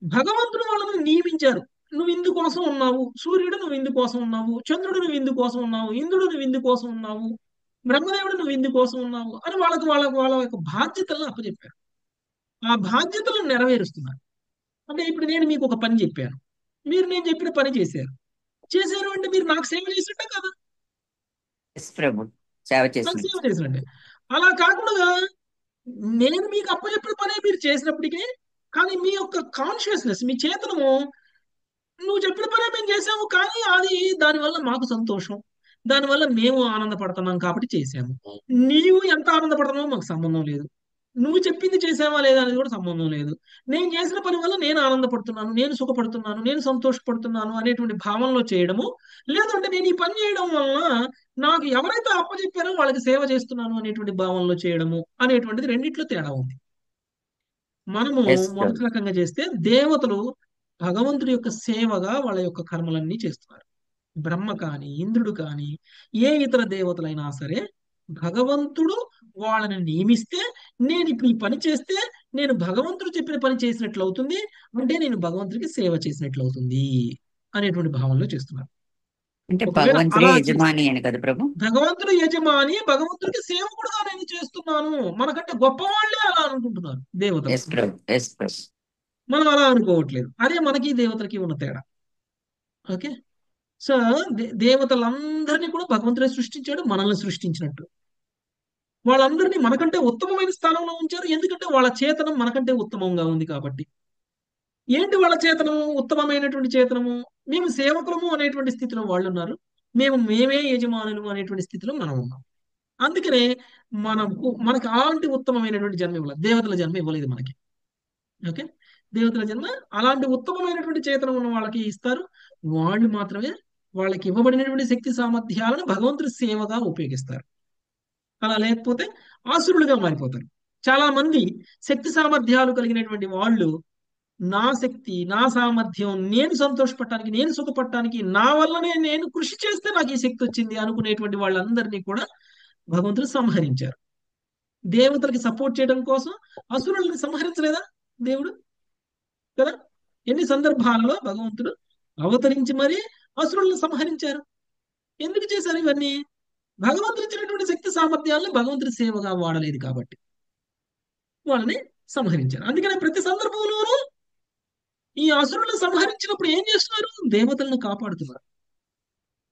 భగవంతుడు వాళ్ళని నియమించారు. నువ్వు ఇందుకోసం ఉన్నావు, సూర్యుడు నువ్వు ఇందుకోసం ఉన్నావు, చంద్రుడు నువ్వు ఇందుకోసం ఉన్నావు, ఇంద్రుడు నువ్వు ఇందుకోసం ఉన్నావు, బ్రహ్మదేవుడు నువ్వు ఇందుకోసం ఉన్నావు అని వాళ్ళ యొక్క బాధ్యతలను అప్పచెప్పారు. ఆ బాధ్యతలను నెరవేరుస్తున్నారు. అంటే ఇప్పుడు నేను మీకు ఒక పని చెప్పాను, మీరు నేను చెప్పిన పని చేశారు అంటే మీరు నాకు సేవ చేసినట్టే కదా, ఎస్ ప్రభు, సేవ నాకు చేసినట్టు. సేవ చేసినట్టే. అలా కాకుండా నేను మీకు అప్పచెప్పిన పనే మీరు చేసినప్పటికీ, కానీ మీ యొక్క కాన్షియస్నెస్, మీ చేతనము, నువ్వు చెప్పిన పనే మేము చేసాము కానీ అది దానివల్ల మాకు సంతోషం, దానివల్ల మేము ఆనందపడుతున్నాం కాబట్టి చేసాము. నీవు ఎంత ఆనందపడుతున్నావో మాకు సంబంధం లేదు, నువ్వు చెప్పింది చేసావా లేదా అనేది కూడా సంబంధం లేదు. నేను చేసిన పని వల్ల నేను ఆనందపడుతున్నాను, నేను సుఖపడుతున్నాను, నేను సంతోషపడుతున్నాను అనేటువంటి భావనలో చేయడము, లేదంటే నేను ఈ పని చేయడం వలన నాకు ఎవరైతే అప్పచెప్పారో వాళ్ళకి సేవ చేస్తున్నాను అనేటువంటి భావనలో చేయడము అనేటువంటిది రెండిట్లో తేడా ఉంది. మనము ఎస్ ప్రభు. మొదటి రకంగా చేస్తే దేవతలు భగవంతుడి యొక్క సేవగా వాళ్ళ యొక్క కర్మలన్నీ చేస్తున్నారు. బ్రహ్మ కానీ, ఇంద్రుడు కానీ, ఏ ఇతర దేవతలైనా సరే భగవంతుడు వాళ్ళని నియమిస్తే, నేను ఇప్పుడు ఈ పని చేస్తే నేను భగవంతుడు చెప్పిన పని చేసినట్లు అవుతుంది, అంటే నేను భగవంతుడికి సేవ చేసినట్లు అవుతుంది అనేటువంటి భావనలో చేస్తున్నారు. అంటే ఒకవేళ భగవంతుడే అలా యజమాని అని కదా ప్రభు. భగవంతుడు యజమాని, భగవంతుడికి సేవకుడుగా నేను చేస్తున్నాను, మనకంటే గొప్పవాళ్లే అలా అనుకుంటున్నారు దేవతలు. ఎస్ ప్రభు, ఎస్ ప్రభు. మనం అలా అనుకోవట్లేదు. అదే మనకి దేవతలకి ఉన్న తేడా. ఓకే. సో దేవతలందరినీ కూడా భగవంతుడే సృష్టించాడు, మనల్ని సృష్టించినట్టు. వాళ్ళందరినీ మనకంటే ఉత్తమమైన స్థానంలో ఉంచారు, ఎందుకంటే వాళ్ళ చేతనం మనకంటే ఉత్తమంగా ఉంది కాబట్టి. ఏంటి వాళ్ళ చేతనము, ఉత్తమమైనటువంటి చేతనము? మేము సేవకులము అనేటువంటి స్థితిలో వాళ్ళు ఉన్నారు, మేమే యజమానులు అనేటువంటి స్థితిలో మనం ఉన్నాం. అందుకనే మనకు అలాంటి ఉత్తమమైనటువంటి జన్మ ఇవ్వలేదు, దేవతల జన్మ ఇవ్వలేదు మనకి. ఓకే. దేవతల జన్మ అలాంటి ఉత్తమమైనటువంటి చేతనం ఉన్న వాళ్ళకి ఇస్తారు. వాళ్ళు మాత్రమే వాళ్ళకి ఇవ్వబడినటువంటి శక్తి సామర్థ్యాలను భగవంతుడి సేవగా ఉపయోగిస్తారు. అలా లేకపోతే ఆసురులుగా మారిపోతారు. చాలా మంది శక్తి సామర్థ్యాలు కలిగినటువంటి వాళ్ళు, నా శక్తి, నా సామర్థ్యం, నేను సంతోషపడటానికి, నేను సుఖపడటానికి, నా వల్లనే నేను కృషి చేస్తే నాకు ఈ శక్తి వచ్చింది అనుకునేటువంటి వాళ్ళందరినీ కూడా భగవంతుడు సంహరించారు. దేవతలకి సపోర్ట్ చేయడం కోసం అసురుల్ని సంహరించలేదా దేవుడు? కదా. ఎన్ని సందర్భాలలో భగవంతుడు అవతరించి మరీ అసురుల్ని సంహరించారు. ఎందుకు చేశారు ఇవన్నీ? భగవంతుడు ఇచ్చినటువంటి శక్తి సామర్థ్యాలను భగవంతుడి సేవగా వాడలేదు కాబట్టి వాళ్ళని సంహరించారు. అందుకనే ప్రతి సందర్భంలోనూ ఈ అసురులను సంహరించినప్పుడు ఏం చేస్తున్నారు? దేవతలను కాపాడుతున్నారు.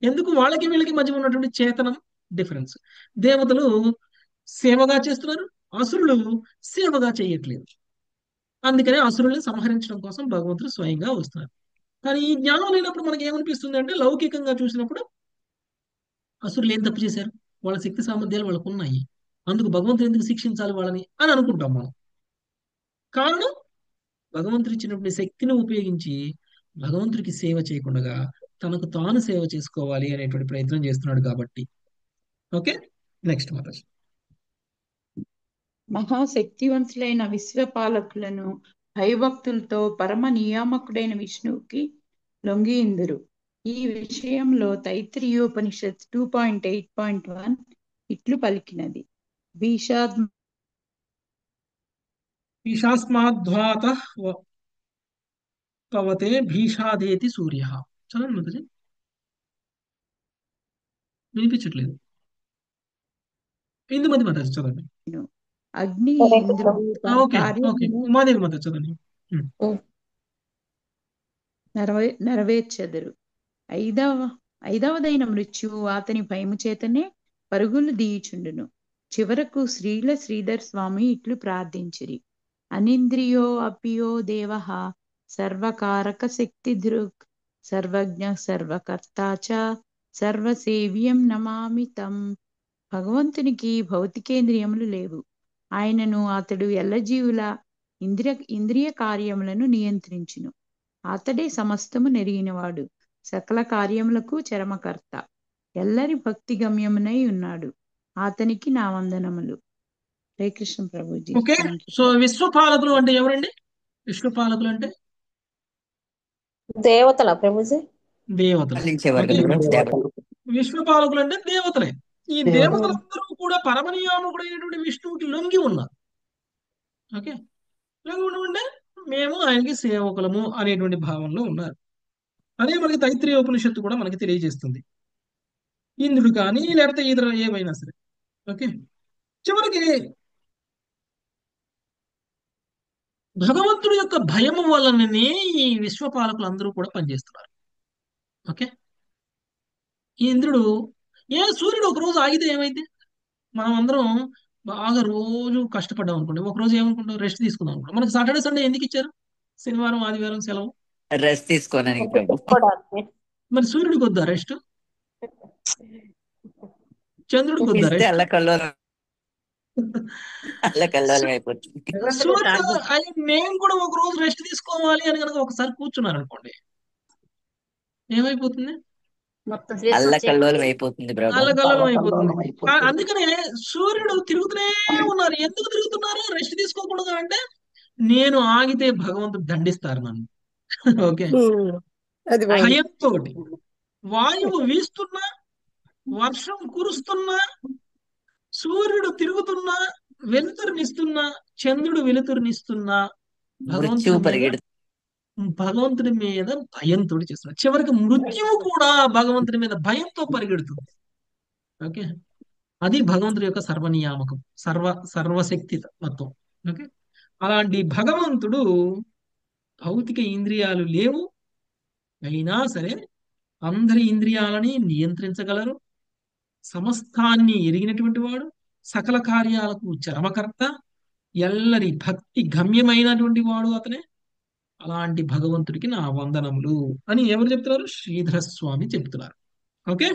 ఎందుకు? వాళ్ళకి వీళ్ళకి మధ్య ఉన్నటువంటి చేతనం డిఫరెన్స్. దేవతలు సేవగా చేస్తున్నారు, అసురులు సేవగా చేయట్లేదు. అందుకనే అసురుల్ని సంహరించడం కోసం భగవంతుడు స్వయంగా వస్తున్నారు. కానీ ఈ జ్ఞానం లేనప్పుడు మనకి ఏమనిపిస్తుంది అంటే, లౌకికంగా చూసినప్పుడు అసురులు ఏం తప్పు చేశారు, వాళ్ళ శక్తి సామర్థ్యాలు వాళ్ళకు ఉన్నాయి, అందుకు భగవంతుడు ఎందుకు శిక్షించాలి వాళ్ళని అని అనుకుంటాం మనం. కారణం, భగవంతుడు ఇచ్చినటువంటి శక్తిని ఉపయోగించి భగవంతుడికి సేవ చేయకుండా తనకు తాను సేవ చేసుకోవాలి అనేటువంటి ప్రయత్నం చేస్తున్నాడు కాబట్టి. ఓకే. నెక్స్ట్ మాతాజీ. మహాశక్తివంతులైన విశ్వపాలకులను భయభక్తులతో పరమ నియామకుడైన విష్ణువుకి లొంగియుందురు. ఈ విషయంలో తైత్తిరీయోపనిషత్ 2.8.1 ఇట్లు పలికినది. భీషాద్ ఈశాస్మాద్వాత పవతే భీషాదేతి సూర్య. చదవండి మాతాజీ, వినిపించట్లేదు. ఇందుమంది మాతాజీ చదవండి. అగ్ని హరే కృష్ణ. ఇంద్రుడు తన ఓకే ఓకే, కార్యమును ఉమాదేవి మాతాజీ చదవండి. నెరవేర్చెదరు. ఐదవదైన మృత్యువు అతని భయము చేతనే పరుగులు దీయుచుండును. చివరకు శ్రీధర్ స్వామి ఇట్లు ప్రార్థించిరి. అనింద్రియో అప్పియో దేవః సర్వకారక శక్తి దృక్ సర్వజ్ఞ సర్వకర్త చ సర్వసేవ్యం నమామి తం. భగవంతునికి భౌతికేంద్రియములు లేవు. ఆయనను అతడు ఎల్లజీవుల ఇంద్రియ కార్యములను నియంత్రించును. అతడే సమస్తము నెరిగినవాడు, సకల కార్యములకు చరమకర్త, ఎల్లరి భక్తి గమ్యమునై ఉన్నాడు. అతనికి నా వందనములు. Hare Krishna Prabhuji. Okay, thank you. So విశ్వపాలకులు అంటే ఎవరండి? విశ్వపాలకులు అంటే దేవతల ప్రభుజీ. దేవతలు. పాలించేవారు ఓకే, కదా ప్రభు, దేవతలు. విశ్వపాలకులు అంటే దేవతలే. ఈ దేవతలందరూ కూడా పరమనియామకుడైనటువంటి విష్ణువుకి లొంగి ఉన్నారు. ఓకే, లొంగి ఉండమంటే మేము ఆయనకి సేవకులము అనేటువంటి భావంలో ఉన్నారు. అదే మనకి తైత్రీయ ఉపనిషత్తు కూడా మనకి తెలియజేస్తుంది. ఇంద్రుడు కానీ లేకపోతే ఇతర ఏమైనా సరే. ఓకే, చివరికి భగవంతుడి యొక్క భయము వలననే ఈ విశ్వపాలకులు అందరూ కూడా పనిచేస్తున్నారు. ఓకే, ఈ ఇంద్రుడు సూర్యుడు ఒక రోజు ఆగితే ఏమైంది? మనం అందరం బాగా రోజు కష్టపడ్డాం అనుకోండి, ఒక రోజు ఏమనుకుంటాం, రెస్ట్ తీసుకుందాం అనుకుంటాం. మనకి సాటర్డే సండే ఎందుకు ఇచ్చారు? శనివారం ఆదివారం సెలవు. రెస్ట్ తీసుకోనని ప్రభు. తీసుకోవడానికి. మరి సూర్యుడికి వద్దా రెస్ట్? చంద్రుడికి వద్దా ఇస్తే రెస్ట్? అల్లకల్లోలం అయిపోతుంది. సూర్యుడు మేము కూడా ఒక రోజు రెస్ట్ తీసుకోవాలి అని కనుక ఒకసారి కూర్చున్నారు అనుకోండి, ఏమైపోతుంది? మొత్తం అల్లకల్లోలం అయిపోతుంది ప్రభు. అల్లకల్లోలం అయిపోతుంది. అందుకనే సూర్యుడు తిరుగుతూనే ఉన్నారు. ఎందుకు తిరుగుతున్నారు రెస్ట్ తీసుకోకూడదు అంటే, నేను ఆగితే భగవంతుడు దండిస్తారు నన్ను. ఓకే, అది బాగుంది. భయంతో వాయువు వీస్తున్నా, వర్షం కురుస్తున్నా, సూర్యుడు తిరుగుతున్నా, వెలుతురునిస్తున్నా, చంద్రుడు వెలుతురునిస్తున్నా, మృత్యువు పరిగెడు భగవంతుడి మీద భయంతో చేస్తున్నాడు. చివరికి మృత్యువు కూడా భగవంతుడి మీద భయంతో పరిగెడుతుంది. ఓకే, అది భగవంతుడి యొక్క సర్వనియామకం, సర్వశక్తి తత్వం. ఓకే, అలాంటి భగవంతుడు భౌతిక ఇంద్రియాలు లేవు, అయినా సరే అందరి ఇంద్రియాలని నియంత్రించగలరు, సమస్తాన్ని ఎరిగినటువంటి వాడు, సకల కార్యాలకు చరమకర్త, ఎల్లరి భక్తి గమ్యమైనటువంటి వాడు అతనే. అలాంటి భగవంతుడికి నా వందనములు అని ఎవరు చెప్తున్నారు? శ్రీధర స్వామి చెప్తున్నారు. ఓకే,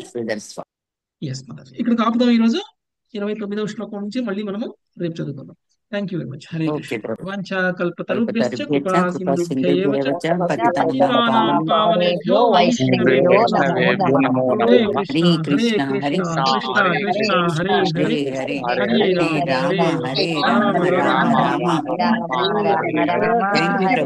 ఎస్ మాతాజీ, ఇక్కడ ఆపుదాం. ఈరోజు 29వ శ్లోకం నుంచి మళ్ళీ మనము రేపు చదువుకుందాం. Thank you very much. Hare Krishna. వాంఛాకల్పతరుభ్యశ్చ కృపాసింధుభ్యైవ చ పతితానాం పావనేభ్యో వైష్ణవేభ్యో నమో నమః. హరే కృష్ణ హరే కృష్ణ కృష్ణ కృష్ణ హరే హరే హరే రామ హరే రామ రామ రామ హరే హరే.